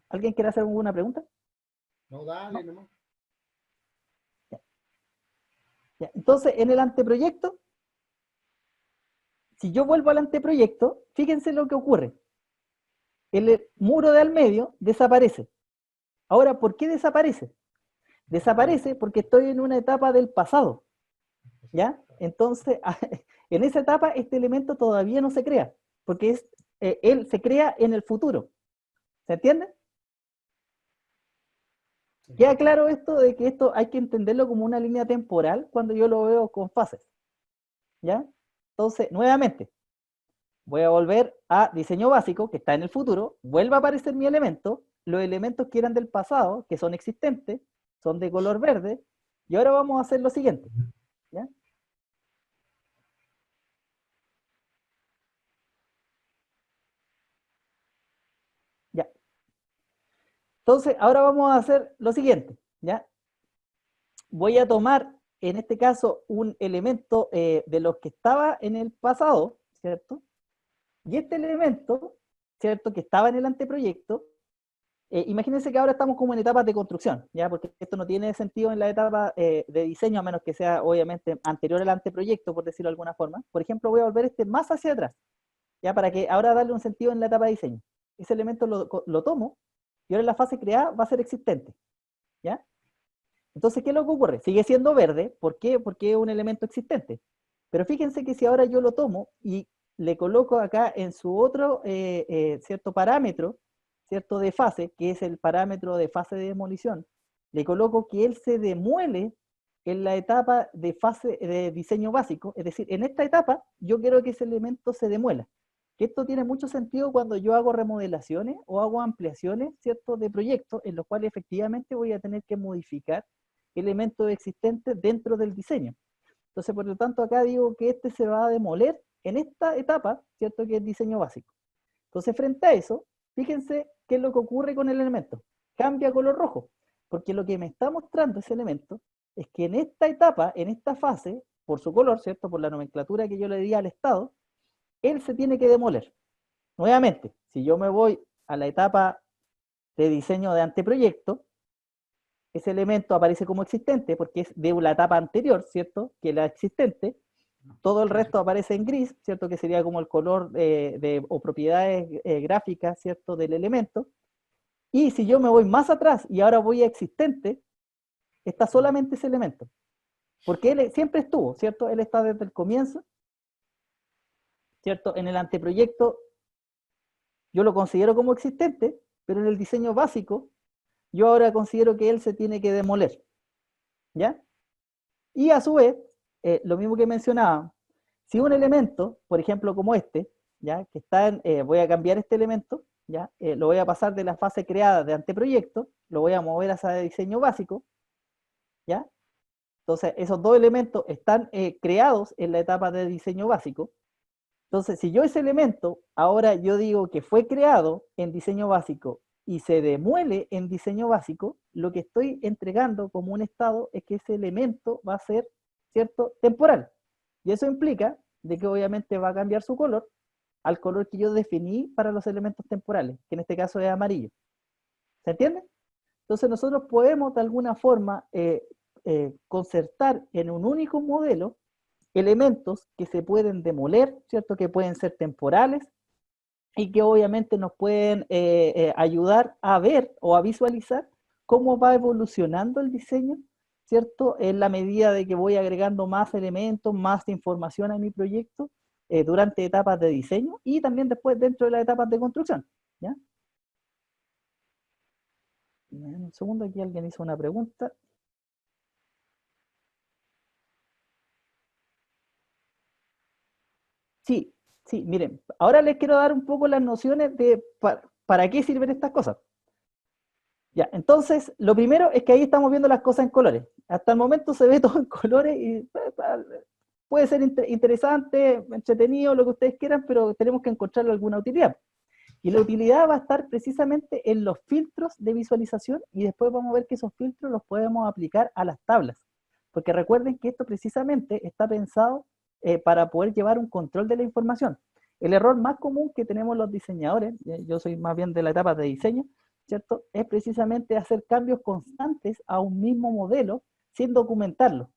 ¿Alguien quiere hacer alguna pregunta? No, dale ¿No? nomás. Ya, ya. Entonces, en el anteproyecto, si yo vuelvo al anteproyecto, fíjense lo que ocurre. El muro de al medio desaparece. Ahora, ¿por qué desaparece? Desaparece porque estoy en una etapa del pasado, ¿ya? Entonces, en esa etapa este elemento todavía no se crea, porque él se crea en el futuro. ¿Se entiende? Queda claro esto de que esto hay que entenderlo como una línea temporal cuando yo lo veo con fases, ¿ya? Entonces, nuevamente, voy a volver a diseño básico, que está en el futuro, vuelve a aparecer mi elemento, los elementos que eran del pasado, que son existentes, son de color verde, y ahora vamos a hacer lo siguiente, ¿ya? Entonces, ahora vamos a hacer lo siguiente, ¿ya? Voy a tomar, en este caso, un elemento de los que estaba en el pasado, ¿cierto? Y este elemento, ¿cierto? Que estaba en el anteproyecto, imagínense que ahora estamos como en etapas de construcción, ¿ya? Porque esto no tiene sentido en la etapa de diseño, a menos que sea, obviamente, anterior al anteproyecto, por decirlo de alguna forma. Por ejemplo, voy a volver este más hacia atrás, ¿ya? Para que ahora darle un sentido en la etapa de diseño. Ese elemento lo tomo, y ahora en la fase creada va a ser existente, ¿ya? Entonces, ¿qué es lo que ocurre? Sigue siendo verde, ¿por qué? Porque es un elemento existente. Pero fíjense que si ahora yo lo tomo y le coloco acá en su otro cierto parámetro, cierto de fase, que es el parámetro de fase de demolición, le coloco que él se demuele en la etapa de fase de diseño básico, es decir, en esta etapa yo quiero que ese elemento se demuela. Que esto tiene mucho sentido cuando yo hago remodelaciones o hago ampliaciones, ¿cierto?, de proyectos en los cuales efectivamente voy a tener que modificar elementos existentes dentro del diseño. Entonces, por lo tanto, acá digo que este se va a demoler en esta etapa, ¿cierto?, que es diseño básico. Entonces, frente a eso, fíjense qué es lo que ocurre con el elemento. Cambia a color rojo, porque lo que me está mostrando ese elemento es que en esta etapa, en esta fase, por su color, ¿cierto?, por la nomenclatura que yo le di al estado, él se tiene que demoler. Nuevamente, si yo me voy a la etapa de diseño de anteproyecto, ese elemento aparece como existente porque es de la etapa anterior, ¿cierto?, que la existente. Todo el resto aparece en gris, ¿cierto?, que sería como el color o propiedades gráficas, ¿cierto?, del elemento. Y si yo me voy más atrás y ahora voy a existente, está solamente ese elemento. Porque él siempre estuvo, ¿cierto? Él está desde el comienzo, ¿cierto? En el anteproyecto yo lo considero como existente, pero en el diseño básico yo ahora considero que él se tiene que demoler, ¿ya? Y a su vez, lo mismo que mencionaba, si un elemento, por ejemplo como este, ¿ya?, que está en, voy a cambiar este elemento, ¿ya?, lo voy a pasar de la fase creada de anteproyecto, lo voy a mover hacia diseño básico, ¿ya? Entonces, esos dos elementos están creados en la etapa de diseño básico. Entonces, si yo ese elemento, ahora yo digo que fue creado en diseño básico y se demuele en diseño básico, lo que estoy entregando como un estado es que ese elemento va a ser, ¿cierto?, temporal. Y eso implica de que obviamente va a cambiar su color al color que yo definí para los elementos temporales, que en este caso es amarillo. ¿Se entiende? Entonces nosotros podemos de alguna forma concertar en un único modelo elementos que se pueden demoler, ¿cierto?, que pueden ser temporales y que obviamente nos pueden ayudar a ver o a visualizar cómo va evolucionando el diseño, ¿cierto?, en la medida de que voy agregando más elementos, más información a mi proyecto durante etapas de diseño y también después dentro de las etapas de construcción, ¿ya? Un segundo, aquí alguien hizo una pregunta. Sí, sí, miren, ahora les quiero dar un poco las nociones de para qué sirven estas cosas. Ya, entonces, lo primero es que ahí estamos viendo las cosas en colores. Hasta el momento se ve todo en colores y puede ser interesante, entretenido, lo que ustedes quieran, pero tenemos que encontrarle alguna utilidad. Y la utilidad va a estar precisamente en los filtros de visualización y después vamos a ver que esos filtros los podemos aplicar a las tablas. Porque recuerden que esto precisamente está pensado para poder llevar un control de la información. El error más común que tenemos los diseñadores, yo soy más bien de la etapa de diseño, ¿cierto?, es precisamente hacer cambios constantes a un mismo modelo sin documentarlo.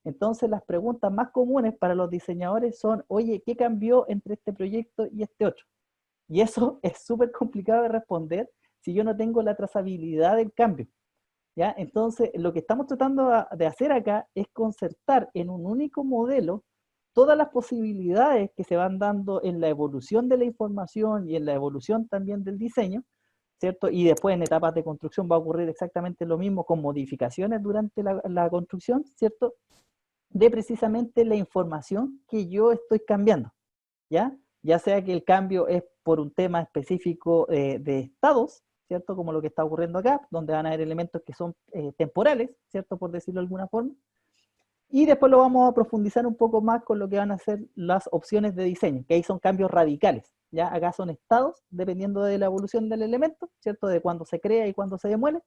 Entonces las preguntas más comunes para los diseñadores son, oye, ¿qué cambió entre este proyecto y este otro? Y eso es súper complicado de responder si yo no tengo la trazabilidad del cambio, ¿ya? Entonces, lo que estamos tratando de hacer acá es concertar en un único modelo todas las posibilidades que se van dando en la evolución de la información y en la evolución también del diseño, ¿cierto? Y después en etapas de construcción va a ocurrir exactamente lo mismo con modificaciones durante la construcción, ¿cierto? De precisamente la información que yo estoy cambiando, ¿ya? Ya sea que el cambio es por un tema específico de estados, ¿cierto? Como lo que está ocurriendo acá, donde van a haber elementos que son temporales, ¿cierto? Por decirlo de alguna forma. Y después lo vamos a profundizar un poco más con lo que van a ser las opciones de diseño, que ahí son cambios radicales. ¿Ya? Acá son estados, dependiendo de la evolución del elemento, ¿cierto? De cuándo se crea y cuándo se demuele.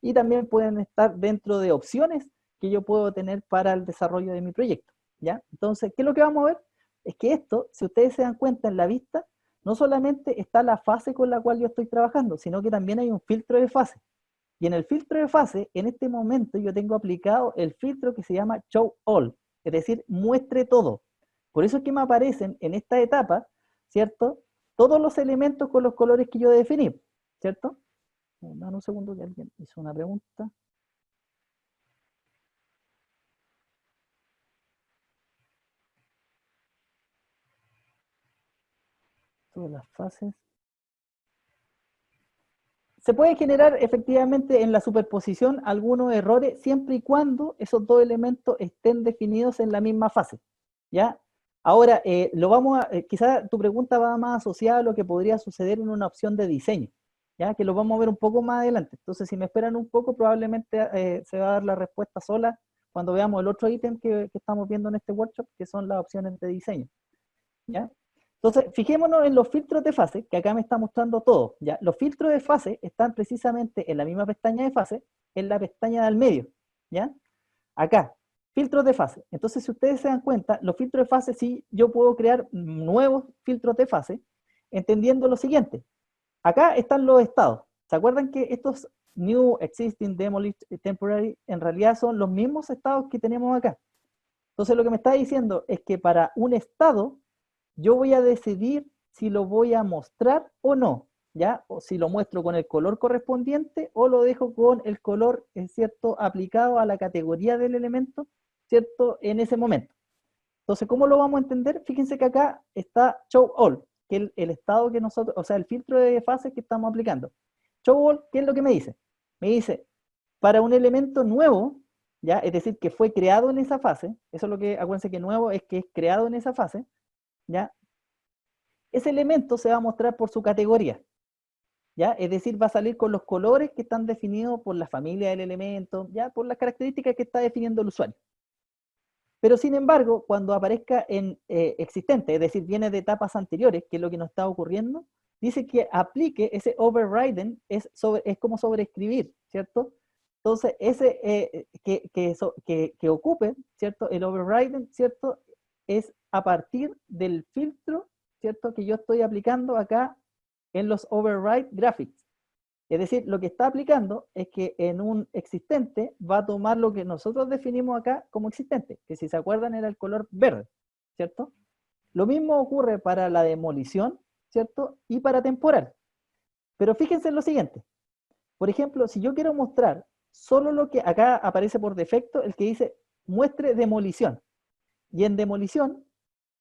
Y también pueden estar dentro de opciones que yo puedo tener para el desarrollo de mi proyecto. ¿Ya? Entonces, ¿qué es lo que vamos a ver? Es que esto, si ustedes se dan cuenta en la vista, no solamente está la fase con la cual yo estoy trabajando, sino que también hay un filtro de fase. Y en el filtro de fase, en este momento yo tengo aplicado el filtro que se llama Show All, es decir, muestre todo. Por eso es que me aparecen en esta etapa, ¿cierto? Todos los elementos con los colores que yo definí, ¿cierto? Dame un segundo que alguien hizo una pregunta. Todas las fases. Se puede generar efectivamente en la superposición algunos errores siempre y cuando esos dos elementos estén definidos en la misma fase. ¿Ya? Ahora, quizás tu pregunta va más asociada a lo que podría suceder en una opción de diseño, ¿ya? Que lo vamos a ver un poco más adelante. Entonces, si me esperan un poco, probablemente se va a dar la respuesta sola cuando veamos el otro ítem que estamos viendo en este workshop, que son las opciones de diseño. ¿Ya? Entonces, fijémonos en los filtros de fase, que acá me está mostrando todo. ¿Ya? Los filtros de fase están precisamente en la misma pestaña de fase, en la pestaña del medio. ¿Ya? Acá, filtros de fase. Entonces, si ustedes se dan cuenta, los filtros de fase, sí, yo puedo crear nuevos filtros de fase, entendiendo lo siguiente. Acá están los estados. ¿Se acuerdan que estos new, existing, demolished, temporary, en realidad son los mismos estados que tenemos acá? Entonces, lo que me está diciendo es que para un estado, yo voy a decidir si lo voy a mostrar o no, ¿ya? O si lo muestro con el color correspondiente o lo dejo con el color, ¿cierto?, aplicado a la categoría del elemento, ¿cierto?, en ese momento. Entonces, ¿cómo lo vamos a entender? Fíjense que acá está Show All, que es el estado que nosotros, o sea, el filtro de fase que estamos aplicando. Show All, ¿qué es lo que me dice? Me dice, para un elemento nuevo, ¿ya? Es decir, que fue creado en esa fase, eso es lo que, acuérdense que nuevo es que es creado en esa fase, ¿ya? Ese elemento se va a mostrar por su categoría, ¿ya? Es decir, va a salir con los colores que están definidos por la familia del elemento, ¿ya? Por las características que está definiendo el usuario. Pero sin embargo, cuando aparezca en existente, es decir, viene de etapas anteriores, que es lo que nos está ocurriendo, dice que aplique ese overriding, es como sobreescribir, ¿cierto? Entonces, ese que ocupe, ¿cierto? El overriding, ¿cierto? Es a partir del filtro, ¿cierto? Que yo estoy aplicando acá en los override graphics. Es decir, lo que está aplicando es que en un existente va a tomar lo que nosotros definimos acá como existente, que si se acuerdan era el color verde, ¿cierto? Lo mismo ocurre para la demolición, ¿cierto? Y para temporal. Pero fíjense en lo siguiente. Por ejemplo, si yo quiero mostrar solo lo que acá aparece por defecto, el que dice muestre demolición. Y en demolición,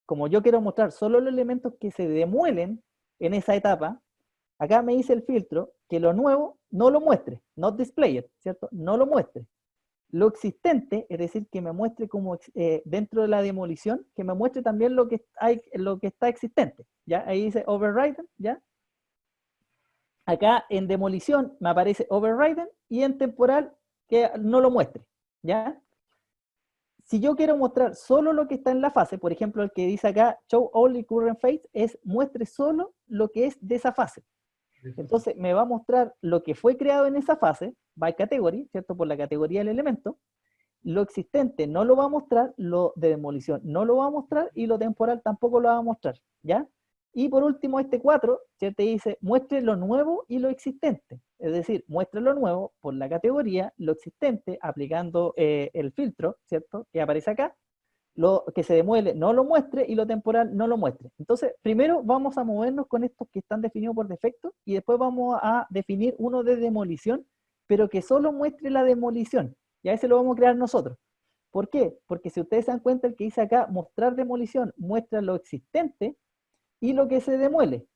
como yo quiero mostrar solo los elementos que se demuelen en esa etapa, acá me dice el filtro que lo nuevo no lo muestre, not displayed, ¿cierto? No lo muestre. Lo existente, es decir, que me muestre como dentro de la demolición, que me muestre también lo que está existente, ¿ya? Ahí dice overriden, ¿ya? Acá en demolición me aparece overriden y en temporal que no lo muestre, ¿ya? Si yo quiero mostrar solo lo que está en la fase, por ejemplo, el que dice acá, show only current phase, es muestre solo lo que es de esa fase. Entonces me va a mostrar lo que fue creado en esa fase, by category, ¿cierto? Por la categoría del elemento. Lo existente no lo va a mostrar, lo de demolición no lo va a mostrar y lo temporal tampoco lo va a mostrar, ¿ya? Y por último este 4, ¿cierto? Dice, muestre lo nuevo y lo existente. Es decir, muestre lo nuevo por la categoría, lo existente aplicando el filtro, ¿cierto? Que aparece acá, lo que se demuele no lo muestre y lo temporal no lo muestre. Entonces, primero vamos a movernos con estos que están definidos por defecto y después vamos a definir uno de demolición, pero que solo muestre la demolición. Y a ese lo vamos a crear nosotros. ¿Por qué? Porque si ustedes se dan cuenta, el que dice acá, mostrar demolición, muestra lo existente y lo que se demuele.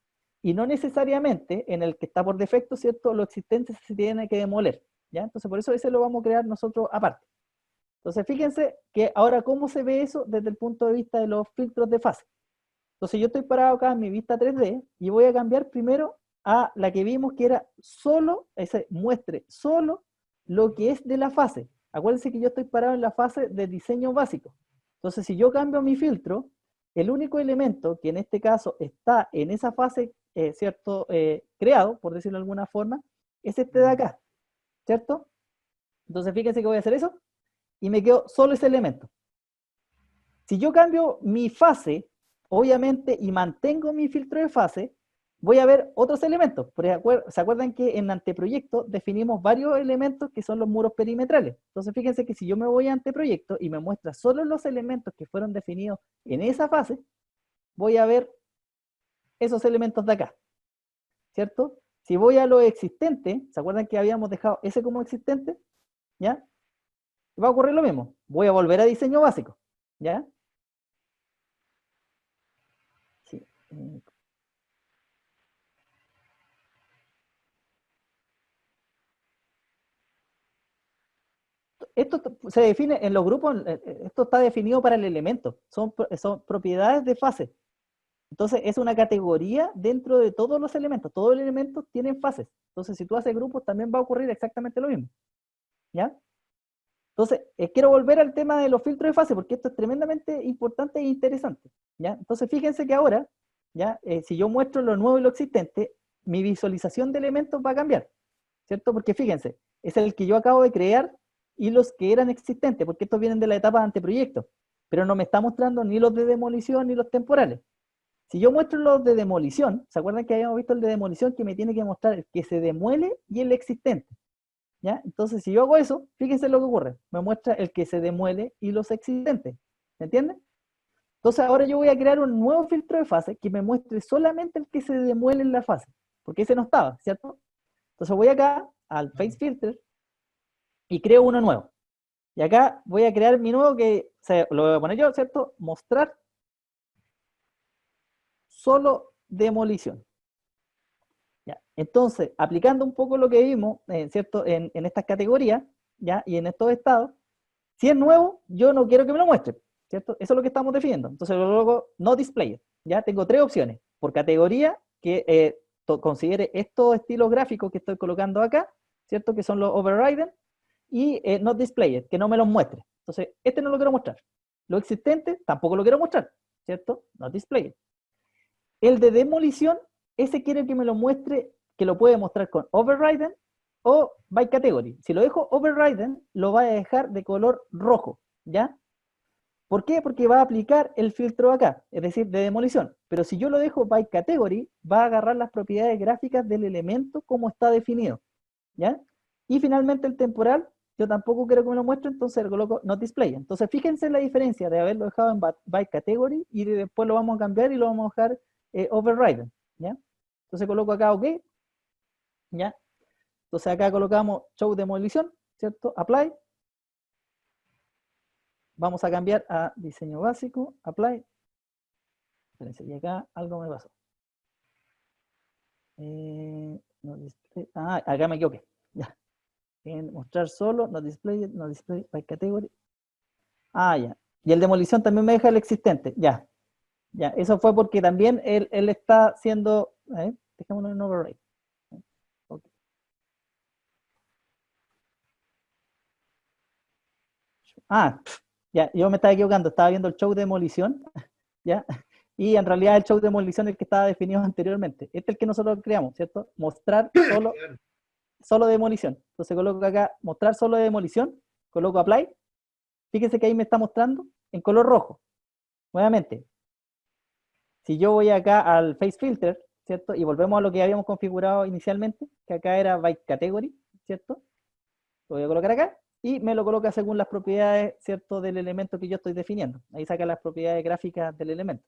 Y no necesariamente en el que está por defecto, ¿cierto? Lo existente se tiene que demoler. ¿Ya? Entonces, por eso ese lo vamos a crear nosotros aparte. Entonces, fíjense que ahora, ¿cómo se ve eso desde el punto de vista de los filtros de fase? Entonces, yo estoy parado acá en mi vista 3D y voy a cambiar primero a la que vimos que era solo, ese muestre solo lo que es de la fase. Acuérdense que yo estoy parado en la fase de diseño básico. Entonces, si yo cambio mi filtro, el único elemento que en este caso está en esa fase, ¿cierto? Creado, por decirlo de alguna forma, es este de acá, ¿cierto? Entonces, fíjense que voy a hacer eso y me quedo solo ese elemento. Si yo cambio mi fase, obviamente, y mantengo mi filtro de fase, voy a ver otros elementos. ¿Se acuerdan que en anteproyecto definimos varios elementos que son los muros perimetrales? Entonces, fíjense que si yo me voy a anteproyecto y me muestra solo los elementos que fueron definidos en esa fase, voy a ver esos elementos de acá, ¿cierto? Si voy a lo existente, ¿se acuerdan que habíamos dejado ese como existente? ¿Ya? Va a ocurrir lo mismo. Voy a volver a diseño básico, ¿ya? Sí. Esto se define en los grupos, esto está definido para el elemento, son propiedades de fase. Entonces es una categoría dentro de todos los elementos, todos los elementos tienen fases. Entonces si tú haces grupos también va a ocurrir exactamente lo mismo, ¿ya? Entonces quiero volver al tema de los filtros de fase porque esto es tremendamente importante e interesante, ¿ya? Entonces fíjense que ahora, ¿ya? Si yo muestro lo nuevo y lo existente, mi visualización de elementos va a cambiar, ¿cierto? Porque fíjense, es el que yo acabo de crear y los que eran existentes, porque estos vienen de la etapa de anteproyecto, pero no me está mostrando ni los de demolición ni los temporales. Si yo muestro los de demolición, ¿se acuerdan que habíamos visto el de demolición que me tiene que mostrar el que se demuele y el existente? ¿Ya? Entonces, si yo hago eso, fíjense lo que ocurre. Me muestra el que se demuele y los existentes. ¿Me entienden? Entonces, ahora yo voy a crear un nuevo filtro de fase que me muestre solamente el que se demuele en la fase, porque ese no estaba, ¿cierto? Entonces voy acá al Face Filter y creo uno nuevo. Y acá voy a crear mi nuevo que lo voy a poner yo, ¿cierto? Mostrar solo demolición. ¿Ya? Entonces, aplicando un poco lo que vimos, ¿cierto? En estas categorías, ¿ya? Y en estos estados, si es nuevo, yo no quiero que me lo muestre, ¿cierto? Eso es lo que estamos definiendo. Entonces, luego, no display. Ya tengo tres opciones. Por categoría, que considere estos estilos gráficos que estoy colocando acá, ¿cierto? Que son los overriden, y not displayed, que no me los muestre. Entonces, este no lo quiero mostrar. Lo existente tampoco lo quiero mostrar, ¿cierto? Not displayed. El de demolición, ese quiere que me lo muestre, que lo puede mostrar con overriden o by category. Si lo dejo overriden, lo va a dejar de color rojo, ¿ya? ¿Por qué? Porque va a aplicar el filtro acá, es decir, de demolición. Pero si yo lo dejo by category, va a agarrar las propiedades gráficas del elemento como está definido, ¿ya? Y finalmente el temporal, yo tampoco quiero que me lo muestre, entonces lo coloco not display. Entonces fíjense la diferencia de haberlo dejado en by category y después lo vamos a cambiar y lo vamos a dejar override, ¿ya? Entonces coloco acá OK, ¿ya? Entonces acá colocamos show demolición, ¿cierto? Apply. Vamos a cambiar a diseño básico, apply. Espérense, y acá algo me pasó. No display, acá me equivoqué, ya. En mostrar solo, no display by category. Ya. Y el demolición también me deja el existente, ya. Ya, eso fue porque también él está haciendo, dejémoslo en override. Okay. Ya, yo me estaba equivocando, estaba viendo el show de demolición, ¿ya? Y en realidad el show de demolición es el que estaba definido anteriormente. Este es el que nosotros creamos, ¿cierto? Mostrar solo demolición. Entonces coloco acá, mostrar solo de demolición, coloco apply. Fíjense que ahí me está mostrando en color rojo. Nuevamente, si yo voy acá al face filter, ¿cierto? Y volvemos a lo que habíamos configurado inicialmente, que acá era by category, ¿cierto? Lo voy a colocar acá y me lo coloca según las propiedades, ¿cierto? Del elemento que yo estoy definiendo. Ahí saca las propiedades gráficas del elemento.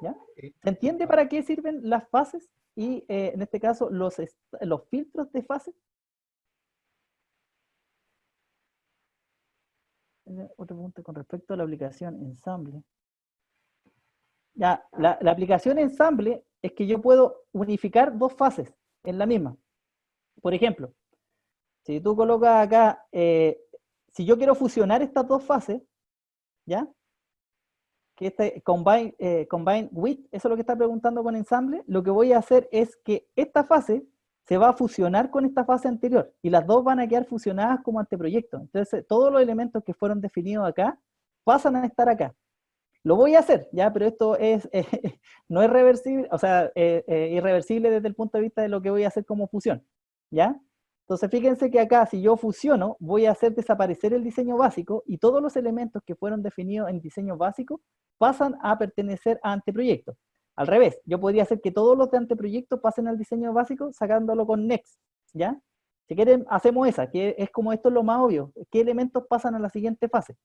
¿Ya? ¿Se entiende para qué sirven las fases? Y en este caso, los filtros de fases. Otra pregunta con respecto a la aplicación Ensamble. Ya, la aplicación Ensamble es que yo puedo unificar dos fases en la misma. Por ejemplo, si tú colocas acá, si yo quiero fusionar estas dos fases, ¿ya? Que este combine with, eso es lo que está preguntando con Ensamble, lo que voy a hacer es que esta fase se va a fusionar con esta fase anterior, y las dos van a quedar fusionadas como anteproyectos. Entonces, todos los elementos que fueron definidos acá, pasan a estar acá. Lo voy a hacer, ¿ya? Pero esto es, no es reversible, o sea, irreversible desde el punto de vista de lo que voy a hacer como fusión, ¿ya? Entonces, fíjense que acá, si yo fusiono, voy a hacer desaparecer el diseño básico y todos los elementos que fueron definidos en diseño básico pasan a pertenecer a anteproyectos. Al revés, yo podría hacer que todos los de anteproyectos pasen al diseño básico sacándolo con next, ¿ya? Si quieren, hacemos esa, que es como esto es lo más obvio. ¿Qué elementos pasan a la siguiente fase?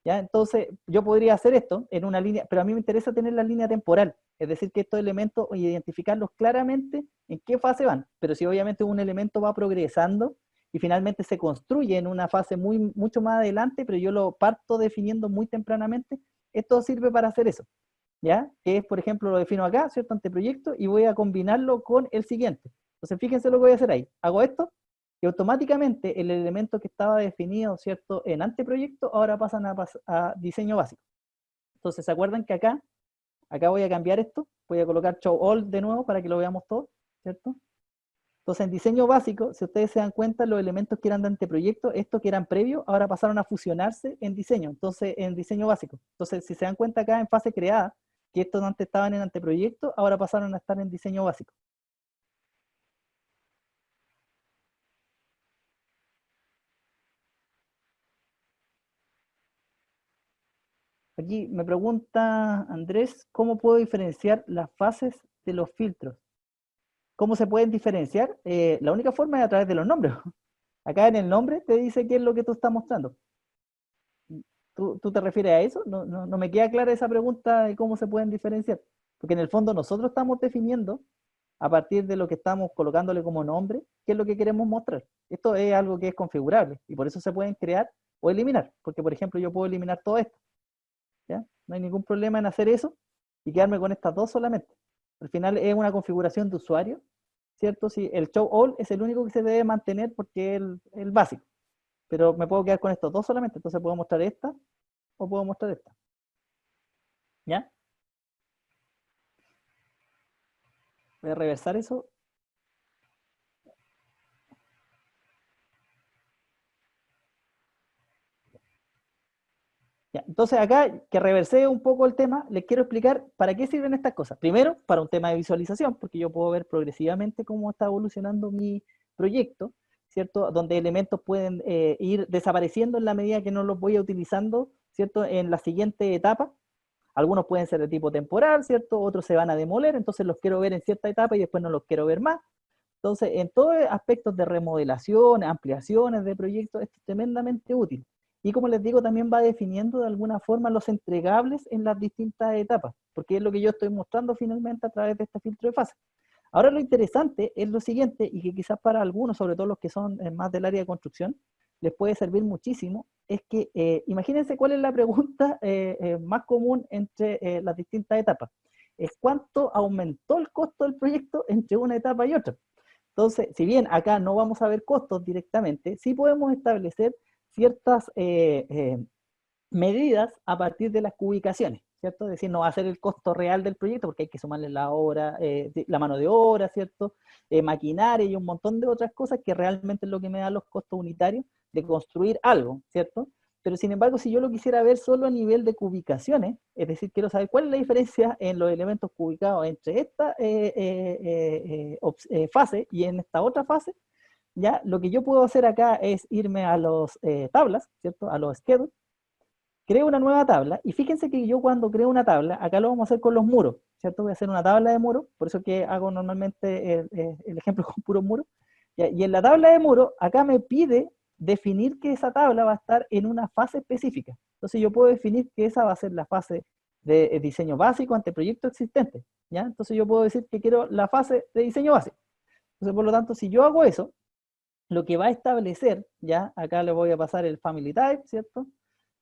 ¿Ya? Entonces, yo podría hacer esto en una línea, pero a mí me interesa tener la línea temporal, es decir, que estos elementos, identificarlos claramente en qué fase van, pero si obviamente un elemento va progresando y finalmente se construye en una fase mucho más adelante, pero yo lo parto definiendo muy tempranamente, esto sirve para hacer eso, ¿ya? Que es, por ejemplo, lo defino acá, ¿cierto? Anteproyecto, y voy a combinarlo con el siguiente. Entonces, fíjense lo que voy a hacer ahí. Hago esto, y automáticamente el elemento que estaba definido, ¿cierto?, en anteproyecto, ahora pasan a diseño básico. Entonces, ¿se acuerdan que acá voy a cambiar esto? Voy a colocar show all de nuevo para que lo veamos todo, ¿cierto? Entonces, en diseño básico, si ustedes se dan cuenta, los elementos que eran de anteproyecto, estos que eran previos, ahora pasaron a fusionarse en diseño, entonces, en diseño básico. Entonces, si se dan cuenta acá en fase creada, que estos antes estaban en anteproyecto, ahora pasaron a estar en diseño básico. Aquí me pregunta Andrés, ¿cómo puedo diferenciar las fases de los filtros? ¿Cómo se pueden diferenciar? La única forma es a través de los nombres. Acá en el nombre te dice qué es lo que tú estás mostrando. ¿Tú te refieres a eso? No me queda clara esa pregunta de cómo se pueden diferenciar. Porque en el fondo nosotros estamos definiendo, a partir de lo que estamos colocándole como nombre, qué es lo que queremos mostrar. Esto es algo que es configurable y por eso se pueden crear o eliminar. Porque, por ejemplo, yo puedo eliminar todo esto. ¿Ya? No hay ningún problema en hacer eso y quedarme con estas dos solamente. Al final es una configuración de usuario, ¿cierto? Si el show all es el único que se debe mantener porque es el básico, pero me puedo quedar con estos dos solamente, entonces puedo mostrar esta o puedo mostrar esta, ¿ya? Voy a reversar eso. Ya, entonces acá, que reversé un poco el tema, les quiero explicar para qué sirven estas cosas. Primero, para un tema de visualización, porque yo puedo ver progresivamente cómo está evolucionando mi proyecto, ¿cierto? Donde elementos pueden ir desapareciendo en la medida que no los voy utilizando, ¿cierto? En la siguiente etapa. Algunos pueden ser de tipo temporal, ¿cierto? Otros se van a demoler, entonces los quiero ver en cierta etapa y después no los quiero ver más. Entonces, en todos aspectos de remodelación, ampliaciones de proyectos, esto es tremendamente útil. Y como les digo, también va definiendo de alguna forma los entregables en las distintas etapas, porque es lo que yo estoy mostrando finalmente a través de este filtro de fase. Ahora lo interesante es lo siguiente, y que quizás para algunos, sobre todo los que son más del área de construcción, les puede servir muchísimo, es que imagínense cuál es la pregunta más común entre las distintas etapas. Es cuánto aumentó el costo del proyecto entre una etapa y otra. Entonces, si bien acá no vamos a ver costos directamente, sí podemos establecer ciertas medidas a partir de las ubicaciones, ¿cierto? Es decir, no va a ser el costo real del proyecto porque hay que sumarle la hora, la mano de obra, ¿cierto? Maquinaria y un montón de otras cosas que realmente es lo que me da los costos unitarios de construir algo, ¿cierto? Pero sin embargo, si yo lo quisiera ver solo a nivel de cubicaciones, es decir, quiero saber cuál es la diferencia en los elementos cubicados entre esta fase y en esta otra fase, ya lo que yo puedo hacer acá es irme a los tablas, ¿cierto? A los schedules, creo una nueva tabla, y fíjense que yo cuando creo una tabla, acá lo vamos a hacer con los muros, ¿cierto? Voy a hacer una tabla de muros, por eso que hago normalmente el ejemplo con puros muros, y en la tabla de muros, acá me pide definir que esa tabla va a estar en una fase específica. Entonces yo puedo definir que esa va a ser la fase de diseño básico ante proyecto existente, ¿ya? Entonces yo puedo decir que quiero la fase de diseño básico. Entonces, por lo tanto, si yo hago eso, lo que va a establecer, ya, acá le voy a pasar el family type, ¿cierto?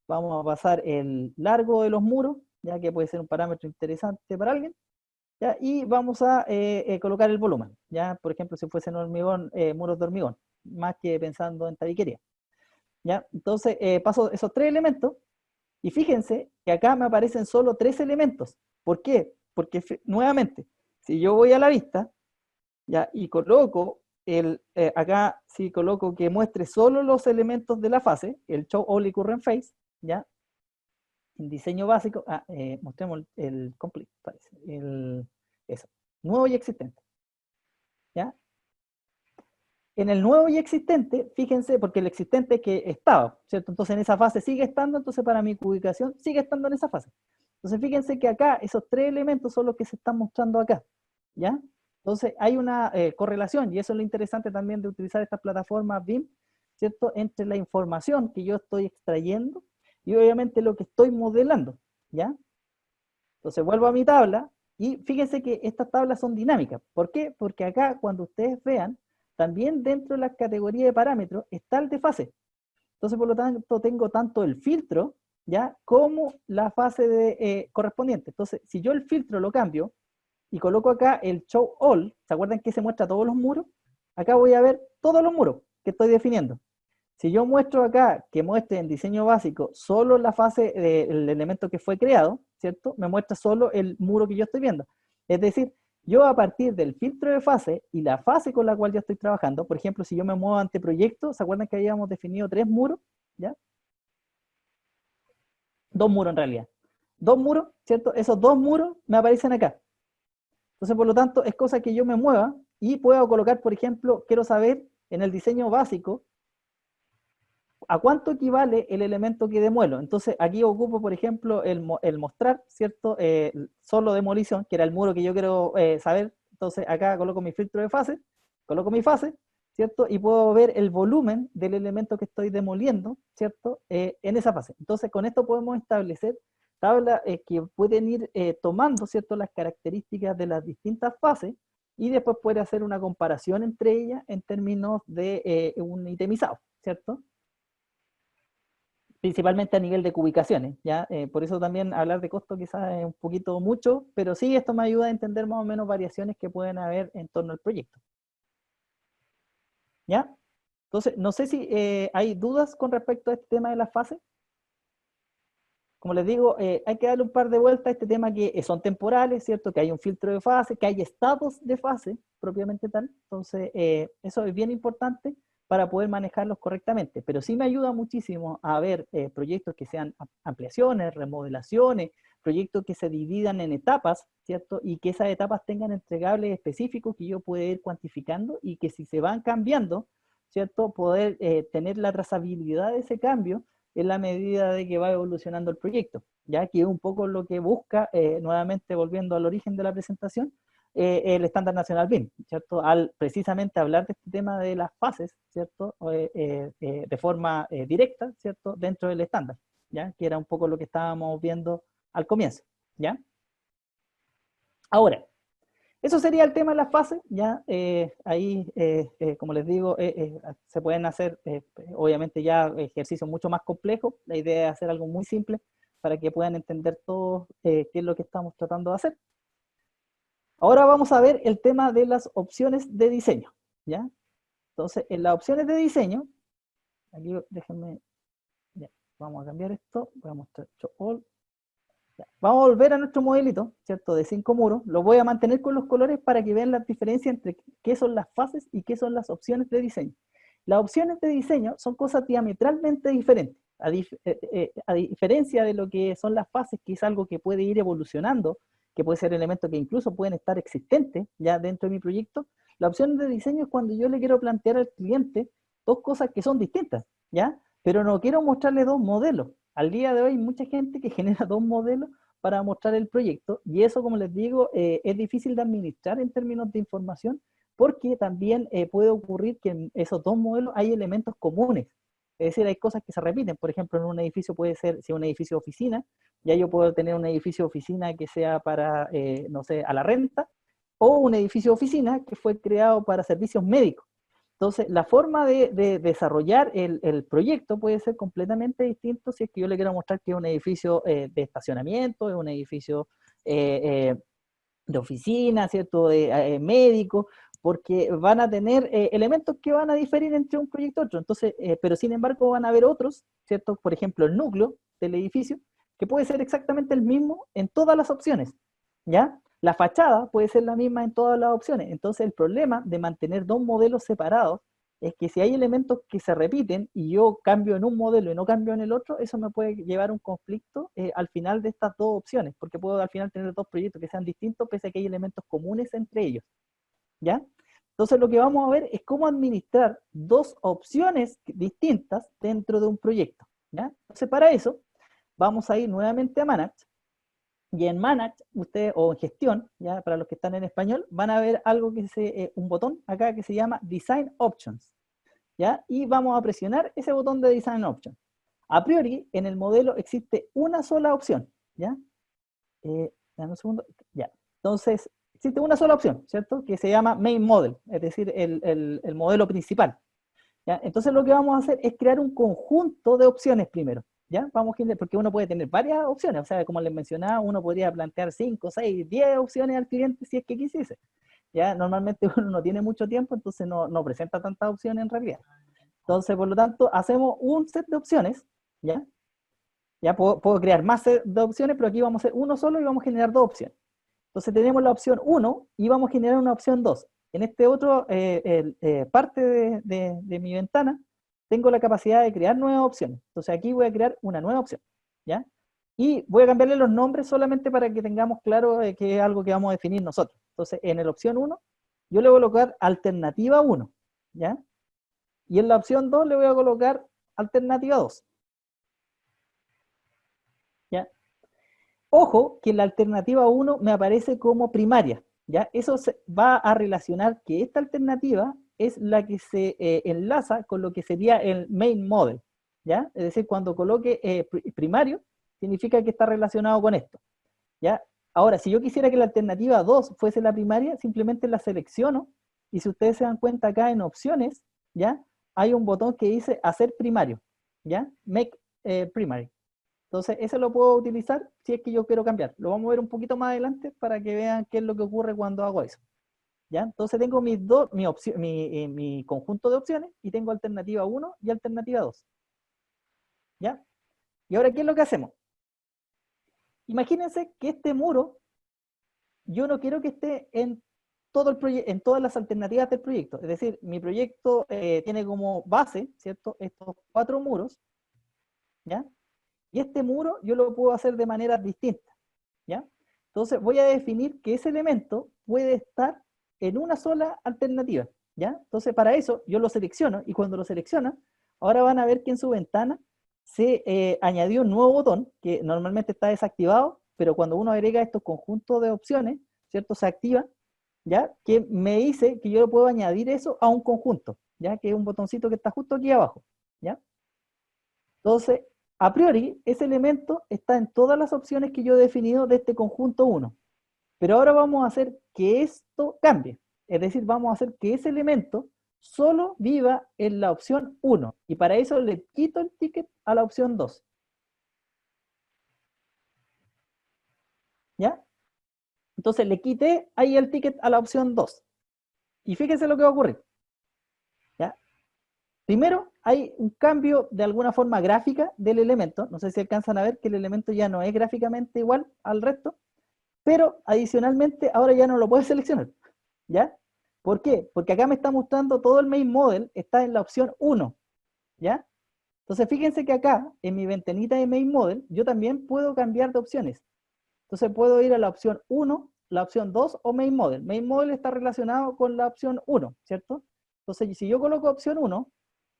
Vamos a pasar el largo de los muros, ya que puede ser un parámetro interesante para alguien, ¿ya? Y vamos a colocar el volumen, ya, por ejemplo, si fuesen hormigón, muros de hormigón, más que pensando en tabiquería, ¿ya? Entonces, paso esos tres elementos, y fíjense que acá me aparecen solo tres elementos. ¿Por qué? Porque, nuevamente, si yo voy a la vista, ya, y coloco acá si coloco que muestre solo los elementos de la fase, el show only current phase, ¿ya? En diseño básico, mostremos el complete, parece, eso, nuevo y existente, ¿ya? En el nuevo y existente, fíjense, porque el existente es que estaba, ¿cierto? Entonces en esa fase sigue estando, entonces para mi ubicación sigue estando en esa fase. Entonces fíjense que acá esos tres elementos son los que se están mostrando acá, ¿ya? Entonces hay una correlación, y eso es lo interesante también de utilizar estas plataformas BIM, ¿cierto? Entre la información que yo estoy extrayendo y obviamente lo que estoy modelando, ¿ya? Entonces vuelvo a mi tabla y fíjense que estas tablas son dinámicas. ¿Por qué? Porque acá cuando ustedes vean, también dentro de la categoría de parámetros está el de fase. Entonces por lo tanto tengo tanto el filtro, ¿ya? Como la fase correspondiente. Entonces si yo el filtro lo cambio y coloco acá el show all, ¿se acuerdan que se muestra todos los muros? Acá voy a ver todos los muros que estoy definiendo. Si yo muestro acá, que muestre en diseño básico solo la fase del elemento que fue creado, ¿cierto? Me muestra solo el muro que yo estoy viendo. Es decir, yo a partir del filtro de fase y la fase con la cual yo estoy trabajando, por ejemplo, si yo me muevo ante proyecto, ¿se acuerdan que habíamos definido 3 muros? ¿Ya? 2 muros en realidad. 2 muros, ¿cierto? Esos 2 muros me aparecen acá. Entonces, por lo tanto, es cosa que yo me mueva y puedo colocar, por ejemplo, quiero saber en el diseño básico, ¿a cuánto equivale el elemento que demuelo? Entonces aquí ocupo, por ejemplo, el mostrar, ¿cierto? Solo demolición, que era el muro que yo quiero saber. Entonces acá coloco mi filtro de fase, coloco mi fase, ¿cierto? Y puedo ver el volumen del elemento que estoy demoliendo, ¿cierto? En esa fase. Entonces con esto podemos establecer tablas que pueden ir tomando, ¿cierto? Las características de las distintas fases y después puede hacer una comparación entre ellas en términos de un itemizado, ¿cierto? Principalmente a nivel de ubicaciones, ¿ya? Por eso también hablar de costo quizás es un poquito mucho, pero sí esto me ayuda a entender más o menos variaciones que pueden haber en torno al proyecto, ¿ya? Entonces, no sé si hay dudas con respecto a este tema de las fases. Como les digo, hay que darle un par de vueltas a este tema que son temporales, ¿cierto? Que hay un filtro de fase, que hay estados de fase propiamente tal. Entonces, eso es bien importante para poder manejarlos correctamente. Pero sí me ayuda muchísimo a ver proyectos que sean ampliaciones, remodelaciones, proyectos que se dividan en etapas, ¿cierto? Y que esas etapas tengan entregables específicos que yo pueda ir cuantificando y que si se van cambiando, ¿cierto? Poder tener la trazabilidad de ese cambio en la medida de que va evolucionando el proyecto, ya que es un poco lo que busca, nuevamente volviendo al origen de la presentación, el estándar nacional BIM, ¿cierto? Al precisamente hablar de este tema de las fases, ¿cierto? De forma directa, ¿cierto? Dentro del estándar, ¿ya? Que era un poco lo que estábamos viendo al comienzo, ¿ya? Ahora, eso sería el tema de las fases, ya ahí, como les digo, se pueden hacer, obviamente ya ejercicios mucho más complejos. La idea es hacer algo muy simple para que puedan entender todos qué es lo que estamos tratando de hacer. Ahora vamos a ver el tema de las opciones de diseño, ¿ya? Entonces, en las opciones de diseño, aquí déjenme, ya, vamos a cambiar esto, voy a mostrar show all. Vamos a volver a nuestro modelito, ¿cierto? De 5 muros. Lo voy a mantener con los colores para que vean la diferencia entre qué son las fases y qué son las opciones de diseño. Las opciones de diseño son cosas diametralmente diferentes. A diferencia de lo que son las fases, que es algo que puede ir evolucionando, que puede ser elementos que incluso pueden estar existentes ya dentro de mi proyecto, la opción de diseño es cuando yo le quiero plantear al cliente dos cosas que son distintas, ¿ya? Pero no quiero mostrarle dos modelos. Al día de hoy hay mucha gente que genera dos modelos para mostrar el proyecto y eso, como les digo, es difícil de administrar en términos de información porque también puede ocurrir que en esos dos modelos hay elementos comunes. Es decir, hay cosas que se repiten. Por ejemplo, en un edificio puede ser, si es un edificio de oficina, ya yo puedo tener un edificio de oficina que sea para, no sé, a la renta, o un edificio de oficina que fue creado para servicios médicos. Entonces, la forma de desarrollar el proyecto puede ser completamente distinto si es que yo le quiero mostrar que es un edificio de estacionamiento, es un edificio de oficina, ¿cierto? De médico, porque van a tener elementos que van a diferir entre un proyecto y otro. Entonces, pero sin embargo van a haber otros, ¿cierto? Por ejemplo, el núcleo del edificio, que puede ser exactamente el mismo en todas las opciones, ¿ya? La fachada puede ser la misma en todas las opciones. Entonces el problema de mantener dos modelos separados es que si hay elementos que se repiten y yo cambio en un modelo y no cambio en el otro, eso me puede llevar a un conflicto al final de estas dos opciones, porque puedo al final tener dos proyectos que sean distintos pese a que hay elementos comunes entre ellos, ¿ya? Entonces lo que vamos a ver es cómo administrar dos opciones distintas dentro de un proyecto, ¿ya? Entonces para eso vamos a ir nuevamente a Manage, y en Manage, ustedes, o en Gestión, ya para los que están en español, van a ver algo que un botón acá que se llama Design Options, ¿ya? Y vamos a presionar ese botón de Design Options. A priori, en el modelo existe una sola opción, ¿ya? Dame un segundo, ya. Entonces, existe una sola opción, ¿cierto? Que se llama Main Model, es decir, el modelo principal, ¿ya? Entonces lo que vamos a hacer es crear un conjunto de opciones primero, ¿ya? Vamos a, porque uno puede tener varias opciones, o sea, como les mencionaba, uno podría plantear 5, 6, 10 opciones al cliente si es que quisiese, ¿ya? Normalmente uno no tiene mucho tiempo, entonces no presenta tantas opciones en realidad. Entonces, por lo tanto, hacemos un set de opciones, ¿ya? Ya puedo crear más set de opciones, pero aquí vamos a hacer uno solo y vamos a generar dos opciones. Entonces tenemos la opción 1 y vamos a generar una opción 2. En este otro parte de mi ventana tengo la capacidad de crear nuevas opciones. Entonces aquí voy a crear una nueva opción, ¿ya? Y voy a cambiarle los nombres solamente para que tengamos claro que es algo que vamos a definir nosotros. Entonces en la opción 1 yo le voy a colocar alternativa 1, ¿ya? Y en la opción 2 le voy a colocar alternativa 2, ¿ya? Ojo que la alternativa 1 me aparece como primaria, ¿ya? Eso va a relacionar que esta alternativa es la que se enlaza con lo que sería el main model, ¿ya? Es decir, cuando coloque primario, significa que está relacionado con esto, ¿ya? Ahora, si yo quisiera que la alternativa 2 fuese la primaria, simplemente la selecciono, y si ustedes se dan cuenta acá en opciones, ¿ya? Hay un botón que dice hacer primario, ¿ya? Make primary. Entonces, ese lo puedo utilizar si es que yo quiero cambiar. Lo vamos a ver un poquito más adelante para que vean qué es lo que ocurre cuando hago eso, ¿ya? Entonces tengo mi conjunto de opciones y tengo alternativa 1 y alternativa 2, ¿ya? Y ahora, ¿qué es lo que hacemos? Imagínense que este muro yo no quiero que esté en en todas las alternativas del proyecto. Es decir, mi proyecto tiene como base, ¿cierto? Estos 4 muros, ¿ya? Y este muro yo lo puedo hacer de manera distinta, ¿ya? Entonces voy a definir que ese elemento puede estar en una sola alternativa, ¿ya? Entonces para eso yo lo selecciono, y cuando lo selecciona, ahora van a ver que en su ventana se añadió un nuevo botón que normalmente está desactivado, pero cuando uno agrega estos conjuntos de opciones, ¿cierto? Se activa, ¿ya? Que me dice que yo puedo añadir eso a un conjunto, ¿ya? Que es un botoncito que está justo aquí abajo, ¿ya? Entonces, a priori, ese elemento está en todas las opciones que yo he definido de este conjunto 1. Pero ahora vamos a hacer que esto cambie. Es decir, vamos a hacer que ese elemento solo viva en la opción 1. Y para eso le quito el ticket a la opción 2. ¿Ya? Entonces le quité ahí el ticket a la opción 2. Y fíjense lo que va a ocurrir. ¿Ya? Primero, hay un cambio de alguna forma gráfica del elemento. No sé si alcanzan a ver que el elemento ya no es gráficamente igual al resto. Pero adicionalmente ahora ya no lo puedes seleccionar, ¿ya? ¿Por qué? Porque acá me está mostrando todo el main model, está en la opción 1, ¿ya? Entonces fíjense que acá, en mi ventanita de main model, yo también puedo cambiar de opciones. Entonces puedo ir a la opción 1, la opción 2 o main model. Main model está relacionado con la opción 1, ¿cierto? Entonces si yo coloco opción 1,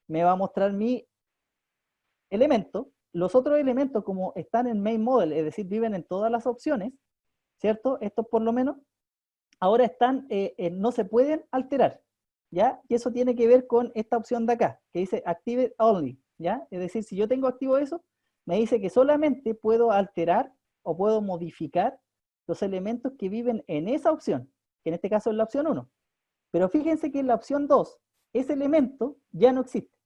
me va a mostrar mi elemento. Los otros elementos, como están en main model, es decir, viven en todas las opciones, ¿cierto? Estos por lo menos, ahora están, no se pueden alterar, ¿ya? Y eso tiene que ver con esta opción de acá, que dice Active Only, ¿ya? Es decir, si yo tengo activo eso, me dice que solamente puedo alterar o puedo modificar los elementos que viven en esa opción, que en este caso es la opción 1. Pero fíjense que en la opción 2, ese elemento ya no existe.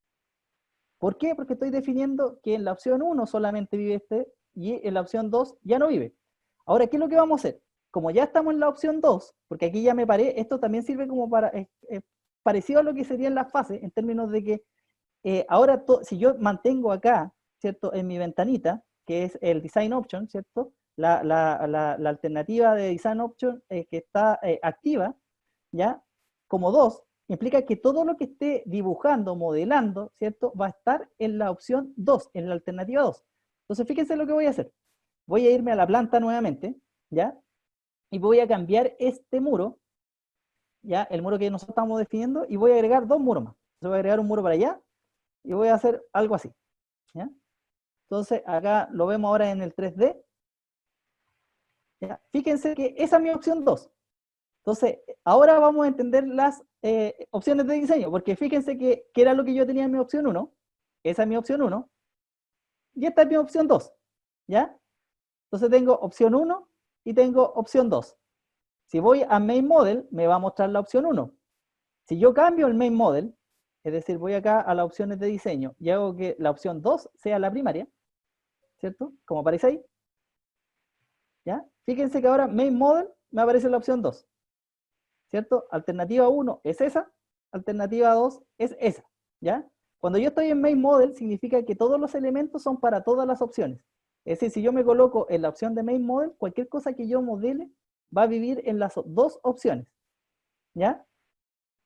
¿Por qué? Porque estoy definiendo que en la opción 1 solamente vive este y en la opción 2 ya no vive. Ahora, ¿qué es lo que vamos a hacer? Como ya estamos en la opción 2, porque aquí ya me paré, esto también sirve como para, parecido a lo que serían las fases, en términos de que ahora, si yo mantengo acá, ¿cierto? En mi ventanita, que es el Design Option, ¿cierto? la alternativa de Design Option que está activa, ¿ya? Como 2, implica que todo lo que esté dibujando, modelando, ¿cierto? Va a estar en la opción 2, en la alternativa 2. Entonces, fíjense lo que voy a hacer. Voy a irme a la planta nuevamente, ¿ya? Y voy a cambiar este muro, ¿ya? El muro que nosotros estamos definiendo, y voy a agregar 2 muros más. Entonces voy a agregar un muro para allá, y voy a hacer algo así, ¿ya? Entonces, acá lo vemos ahora en el 3D, ¿ya? Fíjense que esa es mi opción 2. Entonces, ahora vamos a entender las opciones de diseño, porque fíjense que era lo que yo tenía en mi opción 1, esa es mi opción 1, y esta es mi opción 2, ¿ya? Entonces tengo opción 1 y tengo opción 2. Si voy a Main Model, me va a mostrar la opción 1. Si yo cambio el Main Model, es decir, voy acá a las opciones de diseño y hago que la opción 2 sea la primaria, ¿cierto? Como aparece ahí, ¿ya? Fíjense que ahora Main Model me aparece la opción 2. ¿Cierto? Alternativa 1 es esa, alternativa 2 es esa, ¿ya? Cuando yo estoy en Main Model, significa que todos los elementos son para todas las opciones. Es decir, si yo me coloco en la opción de Main Model, cualquier cosa que yo modele va a vivir en las dos opciones, ¿ya?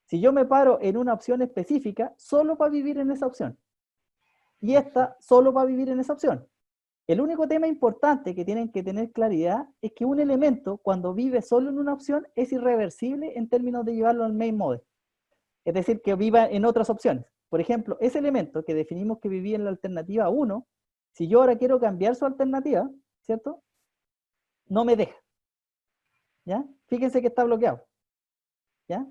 Si yo me paro en una opción específica, solo va a vivir en esa opción. Y esta solo va a vivir en esa opción. El único tema importante que tienen que tener claridad es que un elemento, cuando vive solo en una opción, es irreversible en términos de llevarlo al main model. Es decir, que viva en otras opciones. Por ejemplo, ese elemento que definimos que vivía en la alternativa 1, si yo ahora quiero cambiar su alternativa, ¿cierto? No me deja. ¿Ya? Fíjense que está bloqueado. ¿Ya?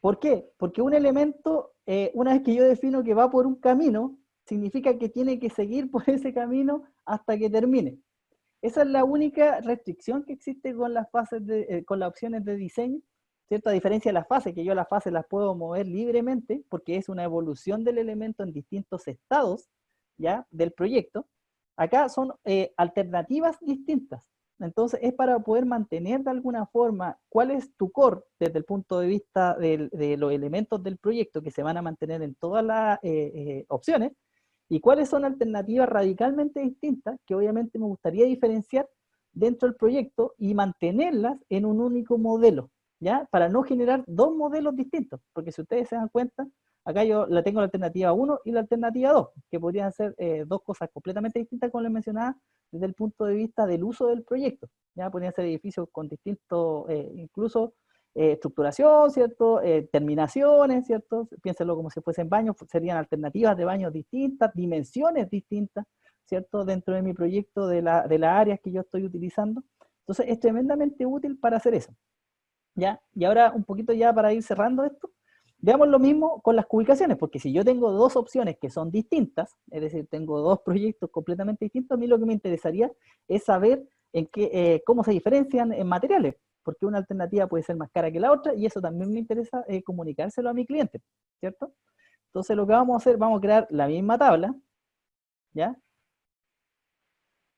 ¿Por qué? Porque un elemento, una vez que yo defino que va por un camino, significa que tiene que seguir por ese camino hasta que termine. Esa es la única restricción que existe con las fases con las opciones de diseño, ¿cierto? A diferencia de las fases, que yo las fases las puedo mover libremente, porque es una evolución del elemento en distintos estados, ¿ya? Del proyecto. Acá son alternativas distintas. Entonces es para poder mantener de alguna forma cuál es tu core desde el punto de vista de los elementos del proyecto que se van a mantener en todas las opciones, y cuáles son alternativas radicalmente distintas que obviamente me gustaría diferenciar dentro del proyecto y mantenerlas en un único modelo, ¿ya? Para no generar dos modelos distintos, porque si ustedes se dan cuenta, acá yo la tengo la alternativa 1 y la alternativa 2, que podrían ser dos cosas completamente distintas, como les mencionaba, desde el punto de vista del uso del proyecto, ¿ya? Podrían ser edificios con distintos, incluso estructuración, ¿cierto? Terminaciones, ¿cierto? Piénsenlo como si fuesen baños, serían alternativas de baños distintas, dimensiones distintas, ¿cierto? Dentro de mi proyecto, de las áreas que yo estoy utilizando. Entonces, es tremendamente útil para hacer eso, ¿ya? Y ahora, un poquito ya para ir cerrando esto, veamos lo mismo con las cubicaciones, porque si yo tengo dos opciones que son distintas, es decir, tengo dos proyectos completamente distintos, a mí lo que me interesaría es saber cómo se diferencian en materiales, porque una alternativa puede ser más cara que la otra, y eso también me interesa comunicárselo a mi cliente, ¿cierto? Entonces lo que vamos a hacer, vamos a crear la misma tabla, ¿ya?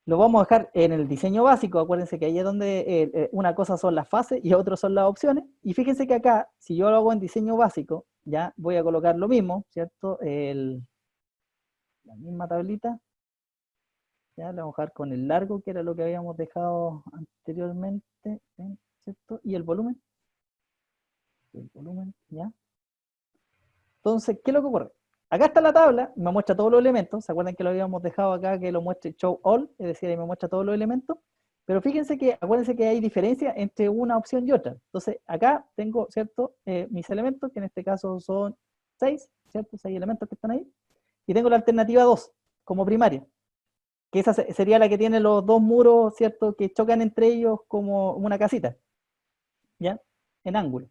Lo vamos a dejar en el diseño básico, acuérdense que ahí es donde una cosa son las fases y otras son las opciones, y fíjense que acá, si yo lo hago en diseño básico, ya voy a colocar lo mismo, ¿cierto? La misma tablita, ya la vamos a dejar con el largo, que era lo que habíamos dejado anteriormente, ¿cierto? Y el volumen, ¿ya? Entonces, ¿qué es lo que ocurre? Acá está la tabla, me muestra todos los elementos. ¿Se acuerdan que lo habíamos dejado acá, que lo muestre show all? Es decir, ahí me muestra todos los elementos. Pero fíjense que, acuérdense que hay diferencia entre una opción y otra. Entonces, acá tengo, ¿cierto? Mis elementos, que en este caso son 6, ¿cierto? 6 elementos que están ahí. Y tengo la alternativa 2 como primaria, que esa sería la que tiene los dos muros, ¿cierto? Que chocan entre ellos como una casita, ¿ya? En ángulo.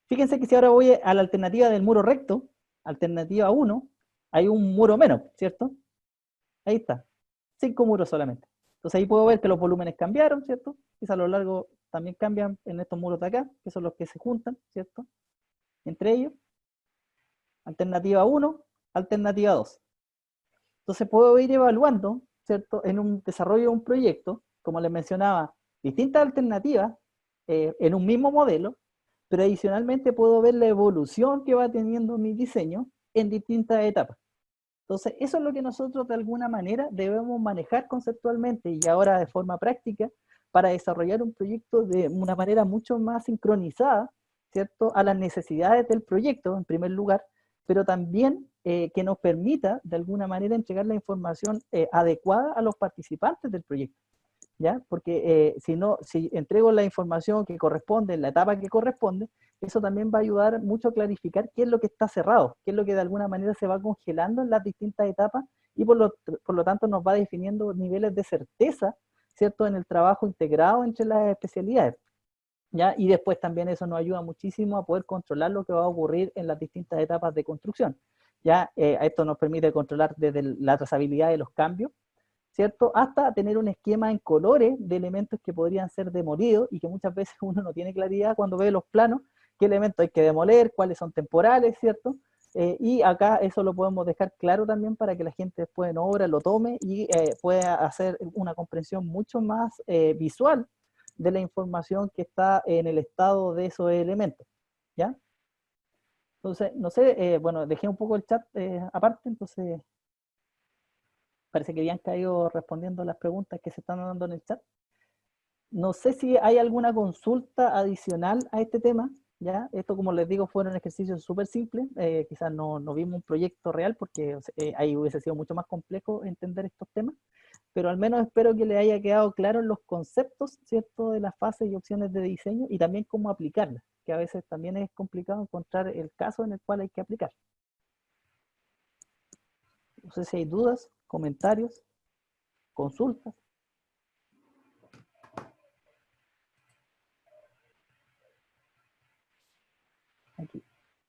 Fíjense que si ahora voy a la alternativa del muro recto, alternativa 1, hay un muro menos, ¿cierto? Ahí está, 5 muros solamente. Entonces ahí puedo ver que los volúmenes cambiaron, ¿cierto? Quizá a lo largo también cambian en estos muros de acá, que son los que se juntan, ¿cierto? Entre ellos, alternativa 1, alternativa 2. Entonces puedo ir evaluando, ¿cierto? En un desarrollo de un proyecto, como les mencionaba, distintas alternativas en un mismo modelo, pero adicionalmente puedo ver la evolución que va teniendo mi diseño en distintas etapas. Entonces, eso es lo que nosotros de alguna manera debemos manejar conceptualmente y ahora de forma práctica para desarrollar un proyecto de una manera mucho más sincronizada, ¿cierto? A las necesidades del proyecto, en primer lugar, pero también que nos permita de alguna manera entregar la información adecuada a los participantes del proyecto. ¿Ya? Porque si no, si entrego la información que corresponde en la etapa que corresponde, eso también va a ayudar mucho a clarificar qué es lo que está cerrado, qué es lo que de alguna manera se va congelando en las distintas etapas y por lo tanto nos va definiendo niveles de certeza, ¿cierto? En el trabajo integrado entre las especialidades. ¿Ya? Y después también eso nos ayuda muchísimo a poder controlar lo que va a ocurrir en las distintas etapas de construcción. ¿Ya? Esto nos permite controlar desde la trazabilidad de los cambios, ¿cierto? Hasta tener un esquema en colores de elementos que podrían ser demolidos y que muchas veces uno no tiene claridad cuando ve los planos, qué elementos hay que demoler, cuáles son temporales, ¿cierto? Y acá eso lo podemos dejar claro también para que la gente después en obra lo tome y pueda hacer una comprensión mucho más visual de la información que está en el estado de esos elementos, ¿ya? Entonces, no sé, bueno, dejé un poco el chat aparte, entonces parece que habían caído respondiendo las preguntas que se están dando en el chat. No sé si hay alguna consulta adicional a este tema, ¿ya? Esto, como les digo, fueron ejercicios súper simples, quizás no vimos un proyecto real porque ahí hubiese sido mucho más complejo entender estos temas, pero al menos espero que les haya quedado claro los conceptos, ¿cierto?, de las fases y opciones de diseño y también cómo aplicarlas, que a veces también es complicado encontrar el caso en el cual hay que aplicar. No sé si hay dudas, comentarios, consultas. Aquí.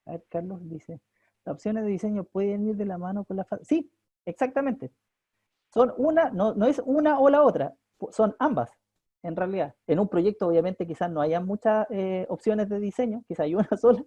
A ver, Carlos dice, las opciones de diseño pueden ir de la mano con la fase. Sí, exactamente. Son una, no es una o la otra, son ambas, en realidad. En un proyecto, obviamente, quizás no haya muchas opciones de diseño, quizás hay una sola,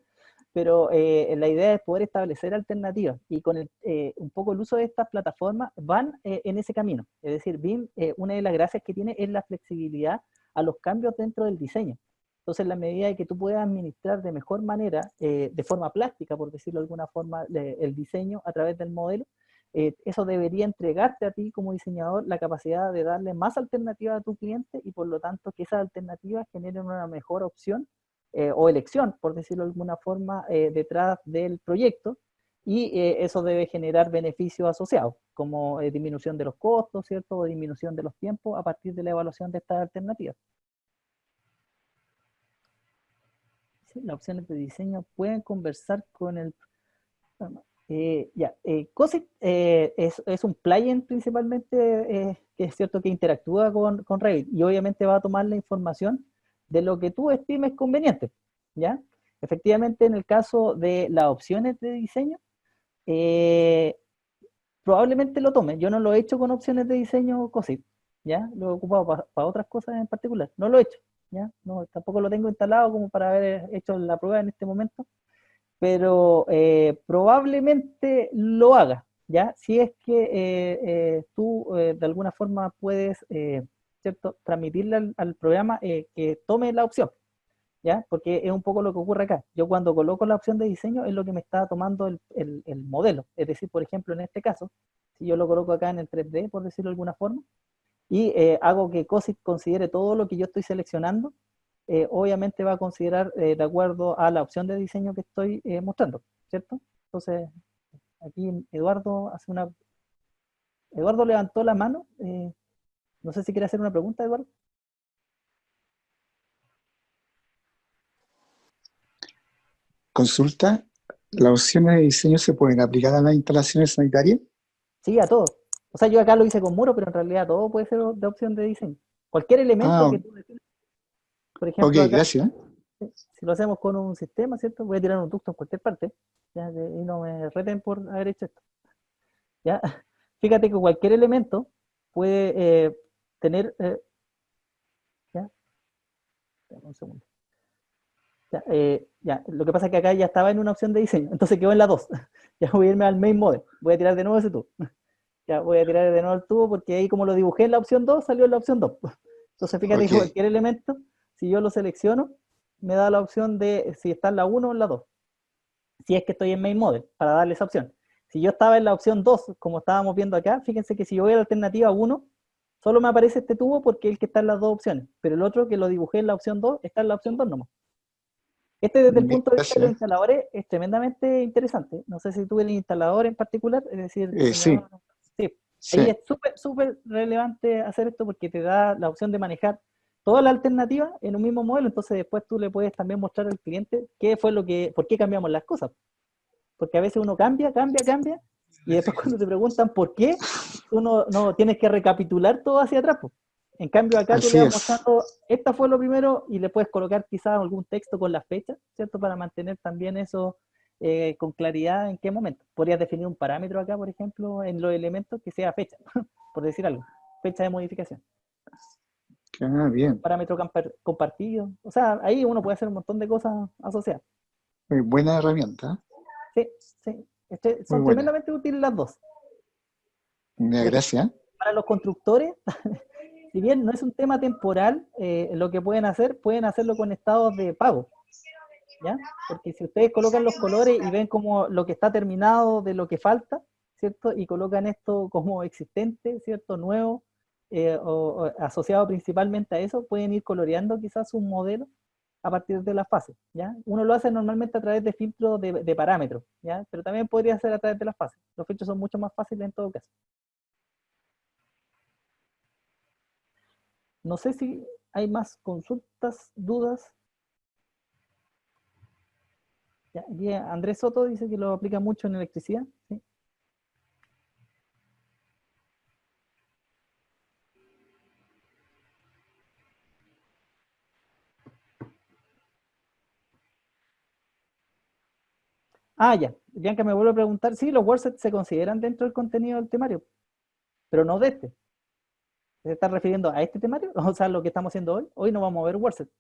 pero la idea es poder establecer alternativas y con un poco el uso de estas plataformas van en ese camino. Es decir, BIM, una de las gracias que tiene es la flexibilidad a los cambios dentro del diseño. Entonces, en la medida de que tú puedas administrar de mejor manera, de forma plástica, por decirlo de alguna forma, el diseño a través del modelo, eso debería entregarte a ti como diseñador la capacidad de darle más alternativas a tu cliente y por lo tanto que esas alternativas generen una mejor opción o elección, por decirlo de alguna forma, detrás del proyecto y eso debe generar beneficios asociados, como disminución de los costos, ¿cierto? O disminución de los tiempos a partir de la evaluación de estas alternativas. Sí, las opciones de diseño pueden conversar con el... COSIC es un plugin principalmente que es cierto que interactúa con Revit y obviamente va a tomar la información de lo que tú estimes conveniente, ¿ya? Efectivamente, en el caso de las opciones de diseño, eh, probablemente lo tome. Yo no lo he hecho con opciones de diseño COSIC, ¿ya? Lo he ocupado para otras cosas en particular. No lo he hecho, ¿ya? No, tampoco lo tengo instalado como para haber hecho la prueba en este momento, pero probablemente lo haga, ¿ya? Si es que tú de alguna forma puedes, ¿cierto?, transmitirle al programa que tome la opción, ¿ya? Porque es un poco lo que ocurre acá. Yo cuando coloco la opción de diseño es lo que me está tomando el modelo. Es decir, por ejemplo, en este caso, si yo lo coloco acá en el 3D, por decirlo de alguna forma, y hago que COSIC considere todo lo que yo estoy seleccionando, obviamente va a considerar de acuerdo a la opción de diseño que estoy mostrando, ¿cierto? Entonces, aquí Eduardo hace una... Eduardo levantó la mano. No sé si quiere hacer una pregunta, Eduardo. Consulta, ¿las opciones de diseño se pueden aplicar a las instalaciones sanitarias? Sí, a todo. O sea, yo acá lo hice con muro, pero en realidad todo puede ser de opción de diseño. Cualquier elemento Ah, que tú defines. Por ok, ejemplo, acá, gracias. si lo hacemos con un sistema, ¿cierto? Voy a tirar un ducto en cualquier parte, ¿ya? Y no me reten por haber hecho esto, ¿ya? Fíjate que cualquier elemento puede tener... ¿ya? Un segundo. Ya, lo que pasa es que acá ya estaba en una opción de diseño, entonces quedó en la 2. Ya voy a irme al main mode. Voy a tirar de nuevo ese tubo. Ya voy a tirar de nuevo el tubo porque ahí como lo dibujé en la opción 2 salió en la opción 2. Entonces fíjate Ok, que cualquier elemento, si yo lo selecciono, me da la opción de si está en la 1 o en la 2. Si es que estoy en main mode, para darle esa opción. Si yo estaba en la opción 2, como estábamos viendo acá, fíjense que si yo voy a la alternativa 1, solo me aparece este tubo porque es el que está en las dos opciones, pero el otro que lo dibujé en la opción 2 está en la opción 2 nomás. Este desde el Bien, punto de vista de los gracias. instaladores es tremendamente interesante. No sé si tú eres instalador en particular, es decir, Sí, diseñador. Sí, sí, ahí es súper, súper relevante hacer esto porque te da la opción de manejar toda la alternativa en un mismo modelo, entonces después tú le puedes también mostrar al cliente qué fue lo que, por qué cambiamos las cosas. Porque a veces uno cambia, cambia, cambia, y después cuando te preguntan por qué, tú no tienes que recapitular todo hacia atrás, pues. En cambio, acá tú le así vas es. mostrando, esta fue lo primero, y le puedes colocar quizás algún texto con las fechas, ¿cierto? Para mantener también eso con claridad en qué momento. Podrías definir un parámetro acá, por ejemplo, en los elementos que sea fecha, por decir algo, fecha de modificación. Bien. Parámetro compartido. O sea, ahí uno puede hacer un montón de cosas asociadas. Muy buena herramienta, ¿eh? Sí, sí. Muy Son buena. tremendamente útiles las dos. Por ejemplo, Gracias. para los constructores, si bien no es un tema temporal, lo que pueden hacerlo con estados de pago, ¿ya? Porque si ustedes colocan los colores y ven como lo que está terminado de lo que falta, ¿cierto? Y colocan esto como existente, ¿cierto? Nuevo, o asociado principalmente a eso, pueden ir coloreando quizás un modelo a partir de la fase, ¿ya? Uno lo hace normalmente a través de filtros de parámetros, ¿ya? Pero también podría ser a través de las fases. Los filtros son mucho más fáciles en todo caso. No sé si hay más consultas, dudas. Ya, aquí Andrés Soto dice que lo aplica mucho en electricidad. ¿Sí? Ah, ya. Bianca me vuelve a preguntar. Sí, los worksets se consideran dentro del contenido del temario, pero no de este. ¿Se está refiriendo a este temario? O sea, lo que estamos haciendo hoy. Hoy no vamos a ver worksets.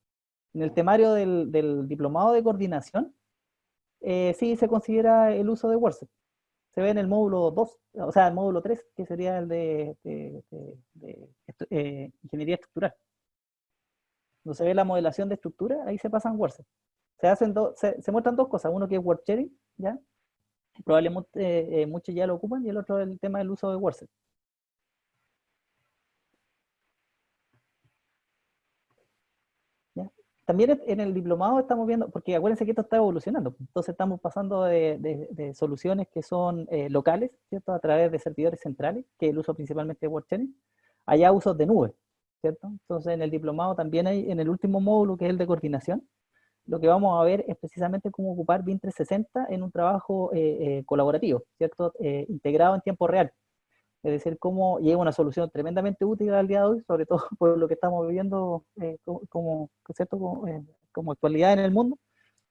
En el temario del diplomado de coordinación, sí se considera el uso de worksets. Se ve en el módulo 2, o sea, el módulo 3, que sería el de ingeniería estructural. Cuando se ve la modelación de estructura, ahí se pasan worksets. Se muestran dos cosas, uno que es word sharing, ¿ya? Probablemente muchos ya lo ocupan, y el otro es el tema del uso de worksets. ¿Ya? También en el diplomado estamos viendo, porque acuérdense que esto está evolucionando, entonces estamos pasando de soluciones que son locales, ¿cierto? A través de servidores centrales, que es el uso principalmente de word sharing, allá usos de nube, ¿cierto? Entonces en el diplomado también hay, en el último módulo, que es el de coordinación, lo que vamos a ver es precisamente cómo ocupar BIM 360 en un trabajo colaborativo, ¿cierto? Integrado en tiempo real. Es decir, cómo, y es una solución tremendamente útil al día de hoy, sobre todo por lo que estamos viviendo ¿cierto? Como actualidad en el mundo,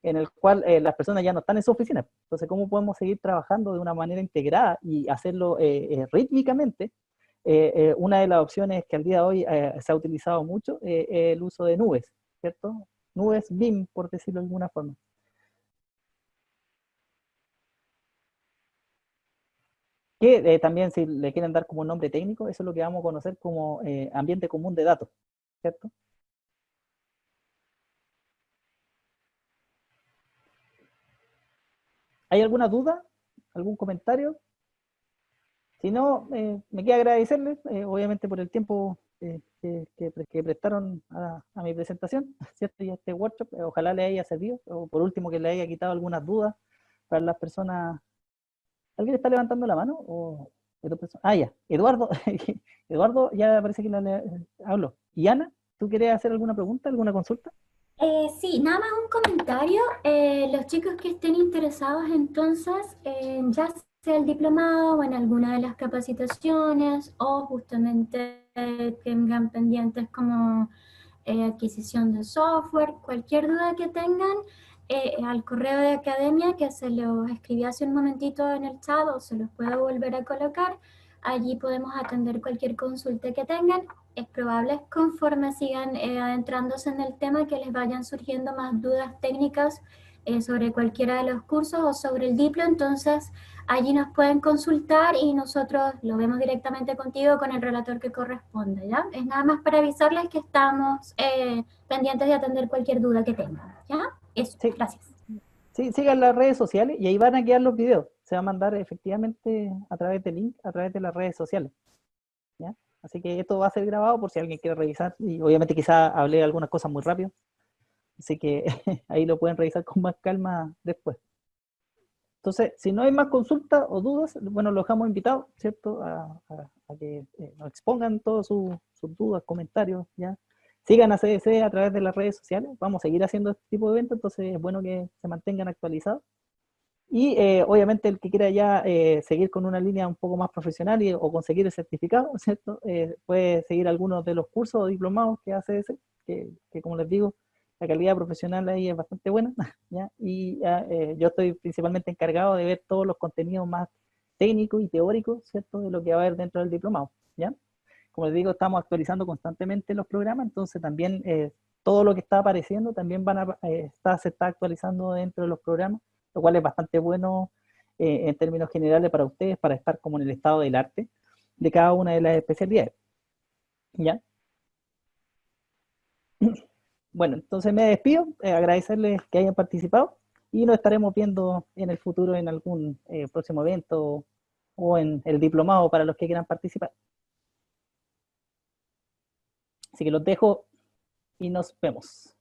en el cual las personas ya no están en su oficina. Entonces, ¿cómo podemos seguir trabajando de una manera integrada y hacerlo rítmicamente? Una de las opciones que al día de hoy se ha utilizado mucho es el uso de nubes, ¿cierto? Nubes BIM, por decirlo de alguna forma. Que también, si le quieren dar como un nombre técnico, eso es lo que vamos a conocer como ambiente común de datos, ¿cierto? ¿Hay alguna duda? ¿Algún comentario? Si no, me queda agradecerles, obviamente, por el tiempo que prestaron a mi presentación, ¿cierto? Y a este workshop. Ojalá le haya servido, o por último, que le haya quitado algunas dudas para las personas. ¿Alguien está levantando la mano? Ah, ya. Eduardo, Eduardo ya parece que habló. ¿Y Ana, tú quieres hacer alguna pregunta, alguna consulta? Sí, nada más un comentario. Los chicos que estén interesados entonces, ya sea el diplomado o en alguna de las capacitaciones o justamente tengan pendientes como adquisición de software, cualquier duda que tengan, al correo de academia que se los escribí hace un momentito en el chat o se los puedo volver a colocar. Allí podemos atender cualquier consulta que tengan. Es probable, conforme sigan adentrándose en el tema, que les vayan surgiendo más dudas técnicas sobre cualquiera de los cursos o sobre el diplo. Entonces, allí nos pueden consultar y nosotros lo vemos directamente contigo con el relator que corresponde, ¿ya? Es nada más para avisarles que estamos pendientes de atender cualquier duda que tengan, ¿ya? Eso, Sí, gracias. sí, sigan las redes sociales y ahí van a quedar los videos. se va a mandar efectivamente a través de link, a través de las redes sociales, ¿ya? Así que esto va a ser grabado por si alguien quiere revisar, y obviamente quizá hablé algunas cosas muy rápido, así que ahí lo pueden revisar con más calma después. Entonces, si no hay más consultas o dudas, bueno, los dejamos invitados, ¿cierto? A que nos expongan todas sus dudas, comentarios, ¿ya? Sigan a CDC a través de las redes sociales, vamos a seguir haciendo este tipo de eventos, entonces es bueno que se mantengan actualizados. Y obviamente el que quiera ya seguir con una línea un poco más profesional o conseguir el certificado, ¿cierto? Puede seguir algunos de los cursos o diplomados que hace ese, que como les digo, la calidad profesional ahí es bastante buena, ¿ya? Y yo estoy principalmente encargado de ver todos los contenidos más técnicos y teóricos, ¿cierto? De lo que va a haber dentro del diplomado, ¿ya? Como les digo, estamos actualizando constantemente los programas, entonces también todo lo que está apareciendo también se está actualizando dentro de los programas, lo cual es bastante bueno en términos generales para ustedes, para estar como en el estado del arte de cada una de las especialidades, ¿ya? Bueno, entonces me despido, agradecerles que hayan participado y nos estaremos viendo en el futuro en algún próximo evento o en el diplomado para los que quieran participar. Así que los dejo y nos vemos.